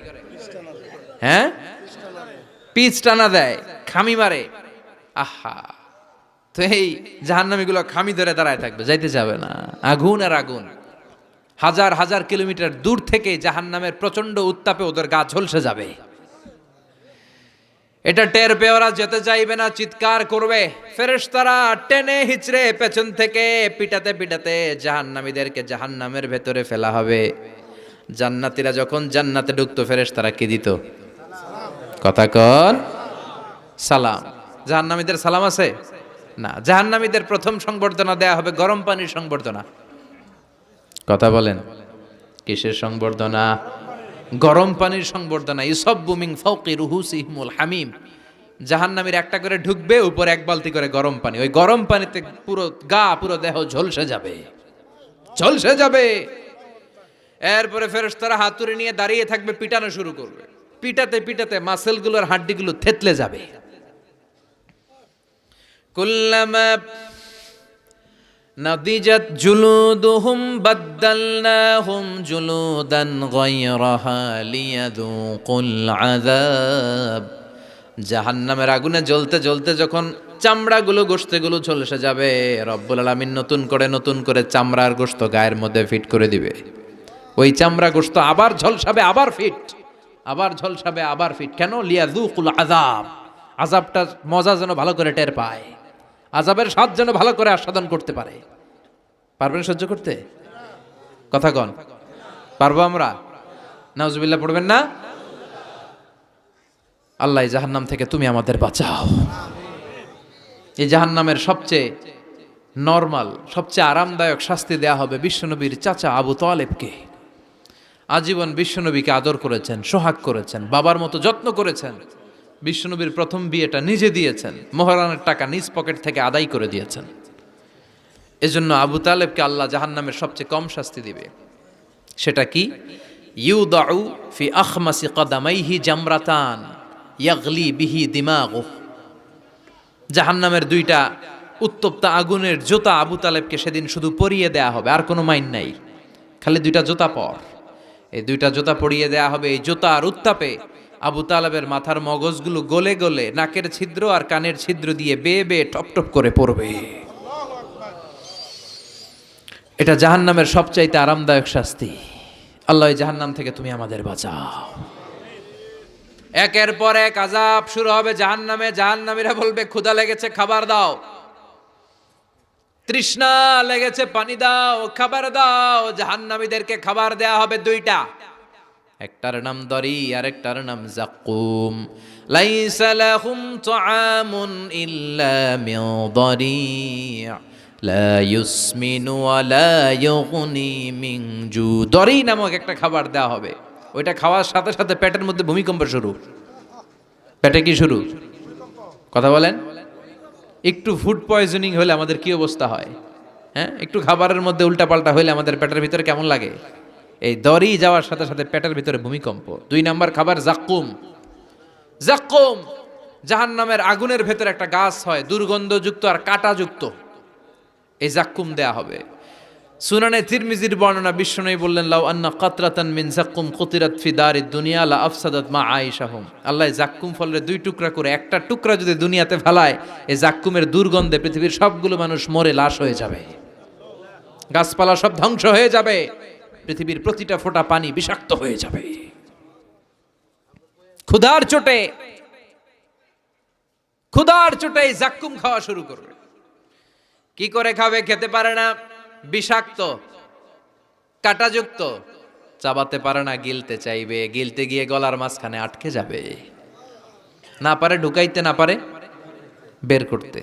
হ্যাঁ, পিচ টানা দেয়, খামি মারে। আহা, তো এই জাহান্নামীগুলো খামি ধরে দাঁড়ায় থাকবে, যাইতে যাবে না। আগুন আর আগুন, হাজার হাজার কিলোমিটার দূর থেকে জাহান্নামের প্রচন্ড উত্তাপে ওদের গা ঝলসে যাবে। এটা টের পেয়ে ওরা যেতে চাইবে না, চিৎকার করবে। ফেরেশতারা টেনে হিচড়ে পেছন থেকে পিটাতে পিটাতে জাহান্নামীদেরকে জাহান্নামের ভেতরে ফেলা হবে। জান্নাতীরা যখন জান্নাতে ঢুকতো ফেরেশতারা কি দিত? কথা কর, সালাম। জাহান্নামীদের সালাম আছে না? জাহান্নামীদের প্রথম সংবর্ধনা দেয়া হবে গরম পানির সংবর্ধনা। কথা বলেন, কিসের সংবর্ধনা? গরম পানির সংবর্ধনা। ইউসাব্বু মিন ফাওকি রুহুসিহিমুল হামিম। জাহান্নামীর একটা করে ঢুকবে, উপরে এক বালতি করে গরম পানি। ওই গরম পানিতে পুরো গা পুরো দেহ ঝলসে যাবে, ঝলসে যাবে। এরপরে ফেরেশতারা হাতুড়ি নিয়ে দাঁড়িয়ে থাকবে, পিটানো শুরু করবে। পিটাতে পিটাতে মাসেলগুলোর হাড্ডিগুলো থেতলে যাবে। কুল্লামা নাদিজাত জুলুদুহুম বাদদালনাহুম জুলুদান গায়রাহা লিয়াযুকুল আযাব। জাহান্নামের আগুনে জ্বলতে জ্বলতে যখন চামড়াগুলো গোশতগুলো ঝলসে যাবে, রব্বুল আলামিন নতুন করে চামড়ার গোশত গায়ের মধ্যে ফিট করে দিবে। ওই চামড়া গোশত আবার ঝলসাবে, আবার ফিট, আবার ঝলসাবে, আবার ফিট। কেন? লিয়াযুকুল আযাব। আযাবটার মজা যেন ভালো করে টের পায়, আযাবের স্বাদ যেন ভালো করে আস্বাদন করতে পারে। পারবেন সহ্য করতে? কথা কন, পারবো আমরা? নাউজুবিল্লাহ পড়বেন না? আল্লাহ এই জাহান্নাম থেকে তুমি আমাদের বাঁচাও। এই জাহান্নামের সবচেয়ে নরমাল, সবচেয়ে আরামদায়ক শাস্তি দেয়া হবে বিশ্বনবীর চাচা আবু তালেবকে। আজীবন বিশ্বনবীকে আদর করেছেন, সোহাগ করেছেন, বাবার মতো যত্ন করেছেন। বিশ্বনবীর প্রথম বিয়েটা নিজে দিয়েছেন, মোহরানের টাকা নিজ পকেট থেকে আদায় করে দিয়েছেন। এজন্য আবু তালেবকে আল্লাহ জাহান্নামের সবচেয়ে কম শাস্তি দিবে। সেটা কি? ইউদাউ ফি আখমাসি কদামাইহি জামরাতান ইয়াগলি বিহি দিমাগু। জাহান্নামের দুইটা উত্তপ্ত আগুনের জোতা আবু তালেবকে সেদিন শুধু পরিয়ে দেয়া হবে, আর কোনো মাইন নাই, খালি দুইটা জোতা পর। এই দুইটা জোতা পরিয়ে দেয়া হবে। এই জোতার উত্তাপে আবু তালেবের মাথার মগজগুলো গলে গলে নাকের ছিদ্র আর কানের ছিদ্র দিয়ে বেয়ে বেয়ে টপ টপ করে পড়বে। এটা জাহান্নামের সবচাইতে আরামদায়ক শাস্তি। আল্লাহ জাহান্নাম থেকে তুমি আমাদের বাঁচাও। একের পর এক আযাব শুরু হবে জাহান্নামে। জাহান্নামীরা বলবে ক্ষুধা লেগেছে, খাবার দাও। তৃষ্ণা লেগেছে, পানি দাও, খাবার দাও। জাহান্নামীদেরকে খাবার দেয়া হবে দুইটা, একটার নাম দরি আর একটার নাম যাক্কুম। লাইসা লাহুম তুআমুন ইল্লা মিন দরি' লা ইউসমিনু ওয়া লা ইউগনি মিন জু। দরি নামক একটা খাবার দেওয়া হবে। ওইটা খাওয়ার সাথে সাথে পেটের মধ্যে ভূমিকম্প শুরু। পেটে কি শুরু? কথা বলেন। একটু ফুড পয়জনিং হলে আমাদের কি অবস্থা হয়? হ্যাঁ, একটু খাবারের মধ্যে উল্টাপাল্টা হলে আমাদের পেটের ভিতরে কেমন লাগে? এই দড়ি যাওয়ার সাথে সাথে পেটের ভিতরে ভূমিকম্প। 2 নাম্বার খাবার যাক্কুম। যাক্কুম জাহান্নামের আগুনের ভেতরে একটা গাছ হয়, দুর্গন্ধযুক্ত আর কাঁটাযুক্ত। এই যাক্কুম দেয়া হবে। সুনানে তিরমিজির বর্ণনা বিশ্বনবী বললেন, লাউ আন্না কাতরাতান মিন যাক্কুম কুতিরাত ফি দারিদ দুনিয়া লা আফসাদাত মা আয়েশাহুম। আল্লাহ জাক্কুম ফলের দুই টুকরা করে একটা টুকরা যদি দুনিয়াতে ফেলায়, এই জাক্কুমের দুর্গন্ধে পৃথিবীর সবগুলো মানুষ মরে লাশ হয়ে যাবে, গাছপালা সব ধ্বংস হয়ে যাবে, পৃথিবীর প্রতিটা ফোঁটা পানি বিষাক্ত হয়ে যাবে। ক্ষুধার চোটে জাক্কুম খাওয়া শুরু করবে। কি করে খাবে? খেতে পারে না, বিষাক্ত, কাঁটাযুক্ত, চাবাতে পারে না, গিলতে চাইবে, গিলতে গিয়ে গলার মাঝখানে আটকে যাবে, না পারে ঢুকাইতে, না পারে বের করতে।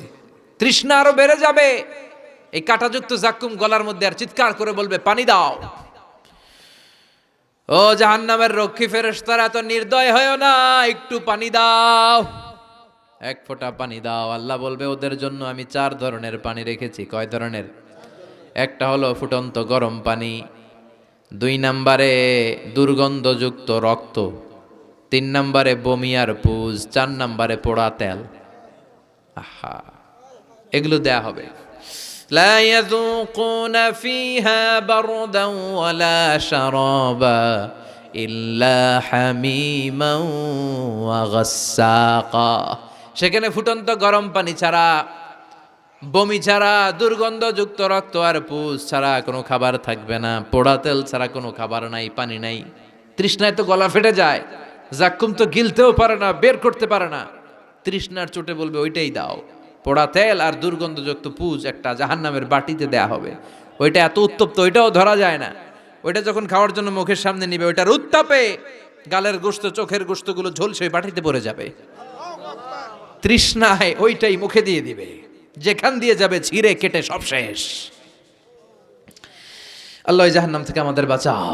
তৃষ্ণা আরো বেড়ে যাবে। এই কাঁটাযুক্ত জাক্কুম গলার মধ্যে আর চিৎকার করে বলবে, পানি দাও। ও জাহান্নামের রক্ষী ফেরেশতারা, এত নির্দয় হয়ো না, একটু পানি দাও, এক ফোঁটা পানি দাও। আল্লাহ বলবে, ওদের জন্য আমি 4 ধরনের পানি রেখেছি। কয় ধরনের? একটা হলো ফুটন্ত গরম পানি, 2 নম্বরে দুর্গন্ধযুক্ত রক্ত, 3 নম্বরে বমি আর পুজ, 4 নম্বরে পোড়া তেল। আহা, এগুলো দেয়া হবে। লা ইয়াযুকুনা ফিহা বারদান ওয়ালা শারাবা ইল্লা হামিমান ওয়া গাসসাকা। সেখানে ফুটন্ত গরম পানি ছাড়া, বমি ছাড়া, দুর্গন্ধযুক্ত রক্ত আর পুজ ছাড়া কোনো খাবার থাকবে না, পোড়া তেল ছাড়া কোনো খাবার নাই, পানি নাই। তৃষ্ণায় তো গলা ফেটে যায়, জাক্কুম তো গিলতেও পারে না, বের করতে পারে না। তৃষ্ণার চোটে বলবে, ওইটাই দাও। পোড়া তেল আর দুর্গন্ধযুক্ত পুজ একটা জাহান্নামের বাটিতে দেয়া হবে। ওইটা এত উত্তপ্ত, ওইটাও ধরা যায় না। ওইটা যখন খাওয়ার জন্য মুখের সামনে নিবে, ওইটার উত্তাপে গালের গোশত, চোখের গোশতগুলো ঝলসে ওই বাটিতে পড়ে যাবে। তৃষ্ণায় ওইটাই মুখে দিয়ে দিবে, যেখান দিয়ে যাবে ছিঁড়ে কেটে সব শেষ। আল্লাহ জাহান্নাম থেকে আমাদের বাঁচাও।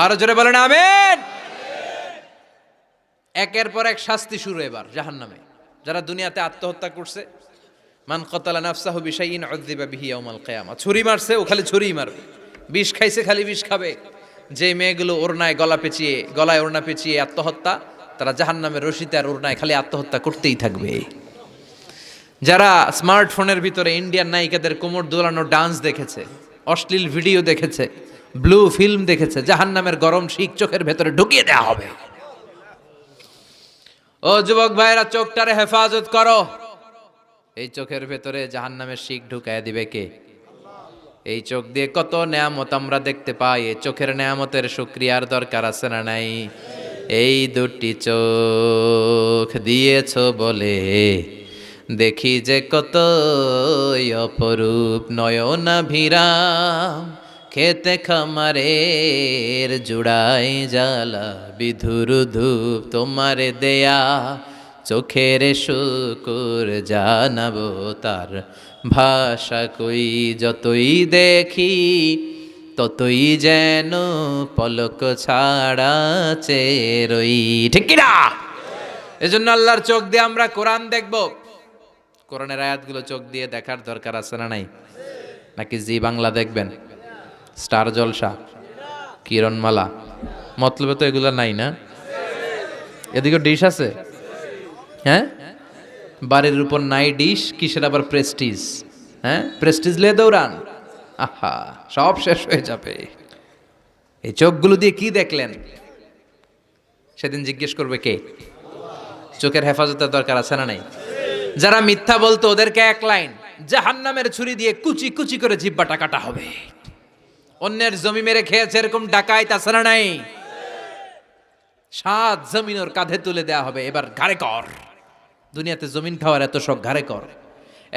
আরো জোরে বলেন আমিন। একের পর এক শাস্তি শুরু এবার জাহান্নামে। যারা দুনিয়াতে আত্মহত্যা করছে, মান কাতালা নাফসাহু বিশাইইন উযযিবা বিহি ইয়াউমাল কিয়ামা। ছুরি মারছে, ও খালি ছুরিই মারবে। বিষ খাইছে, খালি বিষ খাবে। যে মেয়েগুলো ওড়নায় গলায় ওড়না পেঁচিয়ে আত্মহত্যা, তারা জাহান্নামের রশিতে আর ওড়নায় খালি আত্মহত্যা করতেই থাকবে। যারা স্মার্টফোনের ভিতরে ইন্ডিয়ান নায়িকাদের কোমর দোলানো ডান্স দেখেছে, অশ্লীল ভিডিও দেখেছে, ব্লু ফিল্ম দেখেছে, জাহান্নামের গরম শিক চোখের ভেতরে ঢুকিয়ে দেওয়া হবে। ও যুবক ভাইরা, চোখটারে হেফাজত করো। এই চোখের ভেতরে জাহান্নামের শিক ঢুকায় দিবে কে? এই চোখ দিয়ে কত নেয়ামত আমরা দেখতে পাই। এই চোখের নেয়ামতের শুকরিয়ার দরকার আছে না নাই? এই দুটি চোখ দিয়েছ বলে দেখি যে কত অপরূপ নয়নাভিরাম, খেতে খামারের জুড়াই জ্বালা বিধুর ধূপ, তোমারে দেয়া চোখের শুকুর জানাবো তার ভাষা কই। যতই দেখি ততই যেন পলক ছাড়া চেরই। ঠিক কিনা? এজন্য আল্লাহর চোখ দিয়ে আমরা কোরআন দেখব। কোরআনের আয়াতগুলো চোখ দিয়ে দেখার দরকার আছে না নাই? নাকি জি বাংলা দেখবেন, স্টার জলসা, কিরণমালা? মতলবে তো এগুলো নাই না? এদিকে ডিশ আছে, হ্যাঁ? বাড়ির উপর নাই ডিশ, কিসের আবার প্রেস্টিজ? হ্যাঁ, প্রেস্টিজ লে দৌড়ান। আহা, সব শেষ হয়ে যাবে। এই চোখগুলো দিয়ে কি দেখলেন? সেদিন জিজ্ঞেস করবে কে? চোখের হেফাজতের দরকার আছে না নাই? যারা মিথ্যা বলতো ওদেরকে এক লাইন, জাহান্নামের ছুরি দিয়ে কুচি কুচি করে জিহ্বাটা কাটা হবে। অন্যের জমি মেরে খেয়েছে এরকম ডাকাইত আছে না নাই? 7 জমিন ওর কাঁধে তুলে দেয়া হবে, এবার ঘাড়ে কর। দুনিয়াতে জমিন খাওয়ার এত শখ, ঘাড়ে কর।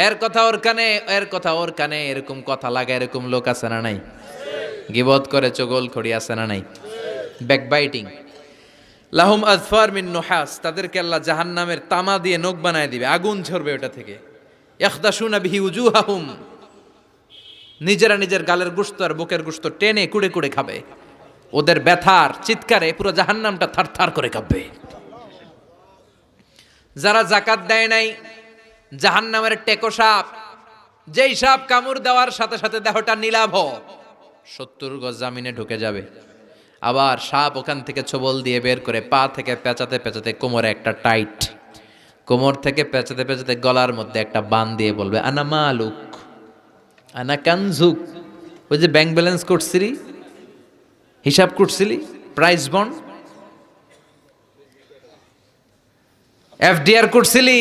এর কথা ওর কানে, এর কথা ওর কানে, এরকম কথা লাগা এরকম লোক আছে না নাই? গিবত করে চগল খড়ি আছে না নাই? ব্যাকবাইটিং। লাহুম আযফার মিন নুহাস, তাদেরকে আল্লাহ জাহান্নামের তামা দিয়ে নখ বানায় দিবে, আগুন ঝরবে ওটা থেকে। ইয়াখদাশুনা বিহি উজুহাহুম, নিজেরা নিজের গালের গোশত আর বুকের গোশত টেনে কুড়ে কুড়ে খাবে। ওদের ব্যথার চিৎকারে পুরো জাহান্নামটা থারথার করে কাঁপবে। যারা যাকাত দেয় নাই, জাহান্নামের টেকো সাপ, যেই সাপ কামড় দেওয়ার সাথে সাথে দেহটা নীলাভ, 70 গজ জামিনে ঢুকে যাবে। আবার সাপ ওখান থেকে ছোবল দিয়ে বের করে পা থেকে পেঁচাতে পেঁচাতে কোমরে একটা টাইট, কোমর থেকে পেঁচাতে পেঁচাতে গলার মধ্যে একটা বান দিয়ে বলবে, আনা মালুক, আনা কানজুক, ওই যে ব্যাংক ব্যালেন্স করছিলি, হিসাব করছিলি, প্রাইস বন্ড, এফডিআর করছিলি,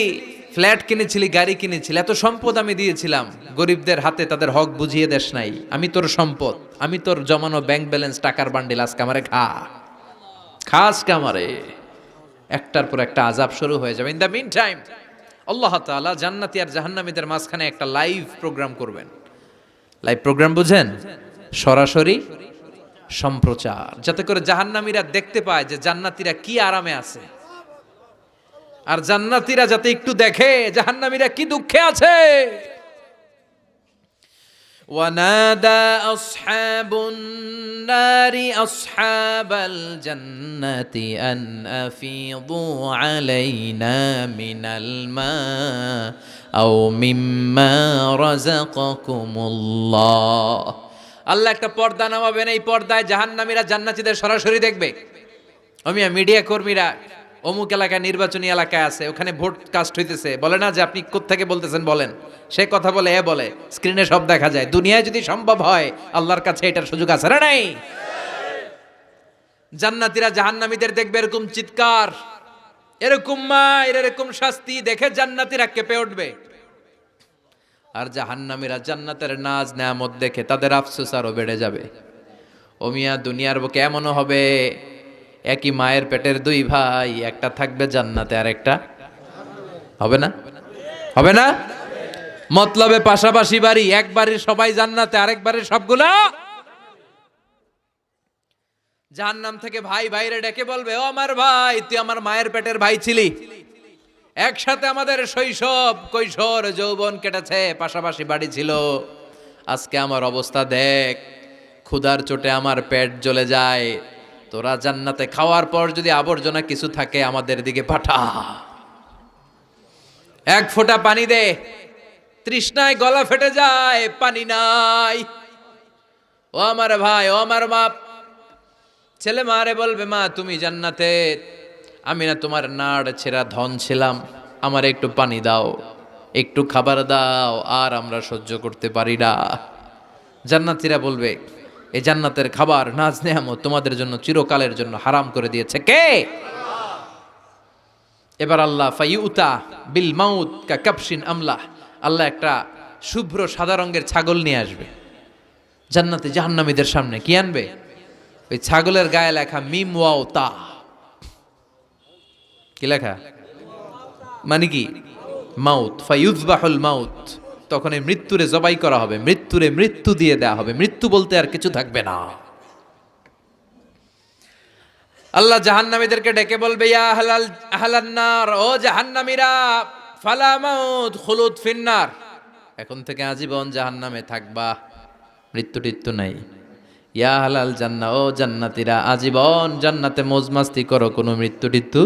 ফ্ল্যাট কিনেছিলি, গাড়ি কিনেছিলি, এত সম্পদ আমি দিয়েছিলাম, গরিবদের হাতে তাদের হক বুঝিয়ে দেশ নাই। আমি তোর সম্পদ, আমি তোর জমানো ব্যাংক ব্যালেন্স, টাকার বান্ডিল, আজকে আমারে খাস কামারে। একটার পর একটা আযাব শুরু হয়ে যাবে। ইন দ্য মিন টাইম আল্লাহ তাআলা জান্নাতি আর জাহান্নামীদের মাঝখানে একটা লাইভ প্রোগ্রাম করবেন। লাইভ প্রোগ্রাম বুঝেন? সরাসরি সম্প্রচার, যাতে করে জাহান্নামীরা দেখতে পায় যে জান্নাতীরা কি আরামে আছে, আর জান্নাতীরা যাতে একটু দেখে জাহান্নামীরা কি দুঃখে আছে। ওয়ানাদা আসহাবুন নারি আসহাবাল জান্নাতি আন আফিদু আলাইনা মিনাল মা আও মিম্মা রাযাকাকুমুল্লাহ। আল্লাহ একটা পর্দা নামাবেন, এই পর্দায় জাহান্নামীরা জান্নাতীদের সরাসরি দেখবে। মিডিয়া কর্মীরা অমুক এলাকায় নির্বাচনী এলাকায় আছে, ওখানে ভোট কাস্ট হইতেছে, বলে না যে আপনি কোত্থেকে বলতেছেন বলেন, সে কথা বলে বলে স্ক্রিনে সব দেখা যায়। দুনিয়ায় যদি সম্ভব হয়, আল্লাহর কাছে এটার সুযোগ আছে না নাই? জান্নাতীরা জাহান্নামীদের দেখবে এরকম চিৎকার, এরকম মার, এরকম শাস্তি দেখে জান্নাতীরা কেঁপে উঠবে। আর জাহান্নামীরা জান্নাতের নাজ নেয়ামত দেখে তাদের আফসোস আরো বেড়ে যাবে। ও মিয়া, দুনিয়ার বুকে এমনও হবে একই মায়ের পেটের দুই ভাই, একটা থাকবে জান্নাতে আর একটা হবে না? হবে না? মতলবে পাশাপাশি বাড়ি, এক বাড়ির সবাই জান্নাতে, আরেক বাড়ির সবগুলা জাহান্নাম থেকে ভাই ভাইরে ডেকে বলবে, ও আমার ভাই, তুই আমার মায়ের পেটের ভাই ছিলি, একসাথে আমাদের শৈশব, কৈশোর, যৌবন কেটেছে, পাশাপাশি বাড়ি ছিল, আজকে আমার অবস্থা দেখ, ক্ষুধার চোটে আমার পেট জ্বলে যায়, তোরা জান্নাতে খাওয়ার পর যদি আবর্জনা কিছু থাকে আমাদের দিকে পাঠা, এক ফোঁটা পানি দে, তৃষ্ণায় গলা ফেটে যায়, পানি নাই। ও আমার ভাই, ও আমার মা, ছেলে মারে বলবে, মা তুমি জান্নাতে, আমি না তোমার নাড় ছেঁড়া ধন ছিলাম, আমার একটু পানি দাও, একটু খাবার দাও, আর আমরা সহ্য করতে পারি না। জান্নাতীরা বলবে, এই জান্নাতের খাবার, নাজ নেয়ামত তোমাদের জন্য চিরকালের জন্য হারাম করে দিয়েছে কে? এবার আল্লাহ ফাইউতা বিল মাউত কা কাবশিন আমলাহ, আল্লাহ একটা শুভ্র সাদা রঙের ছাগল নিয়ে আসবে জান্নাতে জাহান্নামীদের সামনে। কি আনবে? ওই ছাগলের গায়ে লেখা মিম ওয়াও তা। কি লেখা? মানে কি? মাউত, ফায়ুযবাহুল মাউত। তখন এই মৃত্যুরে জবাই করা হবে, মৃত্যুরে মৃত্যু দিয়ে দেয়া হবে, মৃত্যু বলতে আর কিছু থাকবে না। আল্লাহ জাহান্নামীদেরকে ডেকে বলবে, ইয়া আহলান নার, ও জাহান্নামীরা, ফালা মাউত খুলুদ ফিন্নার, এখন থেকে আজীবন জাহান্নামে থাকবা, মৃত্যু টিত্যু নাই। ইয়া আহলাল জান্নাহ, ও জান্নাতীরা, আজীবন জান্নাতে মौज মাস্তি করো, কোনো মৃত্যু টিত্যু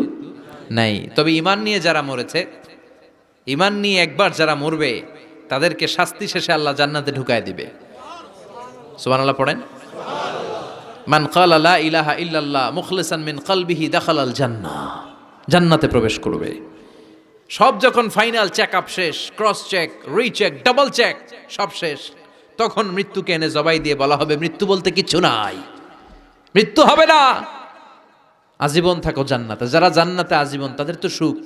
নাই। তবে ঈমান নিয়ে যারা মরেছে, ঈমান নিয়ে একবার যারা মরবে, তাদেরকে শাস্তি শেষে আল্লাহ জান্নাতে ঢুকায় দিবে। সুবহানাল্লাহ পড়েন। মান ক্বালা লা ইলাহা ইল্লাল্লাহ মুখলিসান মিন কলবিহি দাখালাল জান্নাহ, জান্নাতে প্রবেশ করবে। সব যখন ফাইনাল চেক আপ শেষ, cross check, recheck, double check, সব শেষ, তখন মৃত্যুকে এনে জবাই দিয়ে বলা হবে, মৃত্যু বলতে কিছু নাই, মৃত্যু হবে না, আজীবন থাকো জান্নাতে। যারা জান্নাতে আজীবন, তাদের তো সুখ।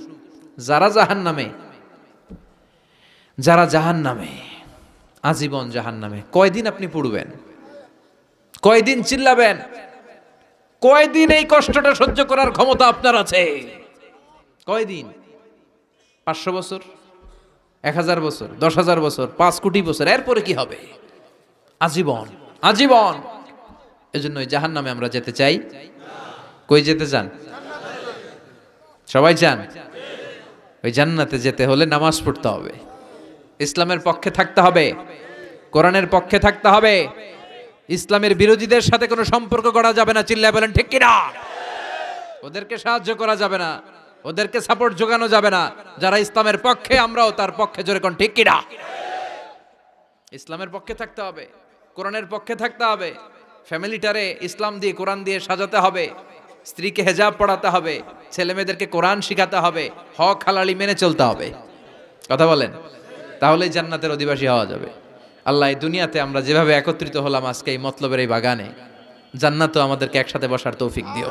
যারা জাহান্নামে, যারা জাহান্নামে, আজীবন জাহান্নামে, কয়দিন আপনি পড়বেন? কয়দিন চিল্লাবেন? কয়দিন এই কষ্টটা সহ্য করার ক্ষমতা আপনার আছে? কয়দিন? 500 বছর, 1000 বছর, 10,000 বছর, 5 কোটি বছর, এরপরে কি হবে? আজীবন, আজীবন। এজন্য ওই জাহান্নামে আমরা যেতে চাই। কই যেতে চান? সবাই চান? ওই জান্নাতে যেতে হলে নামাজ পড়তে হবে, ইসলামের পক্ষে থাকতে হবে, কোরআনের পক্ষে থাকতে হবে, ইসলামের বিরোধীদের সাথে কোনো সম্পর্ক করা যাবে না। চিল্লায় বলেন ঠিক কিনা? ওদেরকে সাহায্য করা যাবে না, ওদেরকে সাপোর্ট জোগানো যাবে না। যারা ইসলামের পক্ষে, আমরাও তার পক্ষে, জোরে কোন ঠিক কিনা? ইসলামের পক্ষে থাকতে হবে, কোরআনের পক্ষে থাকতে হবে, ফ্যামিলিটারে ইসলাম দিয়ে, কোরআন দিয়ে সাজাতে হবে, স্ত্রীকে হেজাব পড়াতে হবে, ছেলে মেয়েদেরকে কোরআন শিখাতে হবে, হক হালালি মেনে চলতে হবে। কথা বলেন, তাহলেই জান্নাতের অধিবাসী হওয়া যাবে। আল্লাহ, এই দুনিয়াতে আমরা যেভাবে একত্রিত হলাম আজকে এই মতলবের এই বাগানে, জান্নাতও আমাদেরকে একসাথে বসার তৌফিক দিও।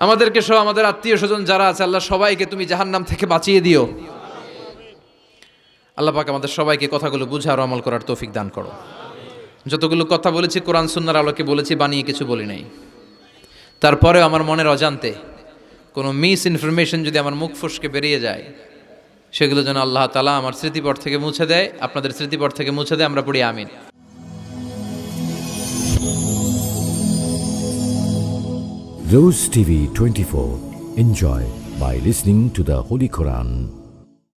আমাদেরকে সহ আমাদের আত্মীয় স্বজন যারা আছে আল্লাহ সবাইকে তুমি জাহান্নাম থেকে বাঁচিয়ে দিও। আল্লাহ পাক আমাদের সবাইকে কথাগুলো বুঝার আমল করার তৌফিক দান করো। যতগুলো কথা বলেছি কোরআন সুন্নাহর আলোকে বলেছি, বানিয়ে কিছু বলি নাই। তারপরেও আমার মনের অজান্তে কোনো মিস ইনফরমেশন যদি আমার মুখ ফসকে বেরিয়ে যায়, সেগুলো যেন আল্লাহ তাআলা আমার স্মৃতিপট থেকে মুছে দেয়, আপনাদের স্মৃতিপট থেকে মুছে দেয়। আমরা পড়ি আমিন। Rose TV 24. Enjoy by listening to the Holy Quran.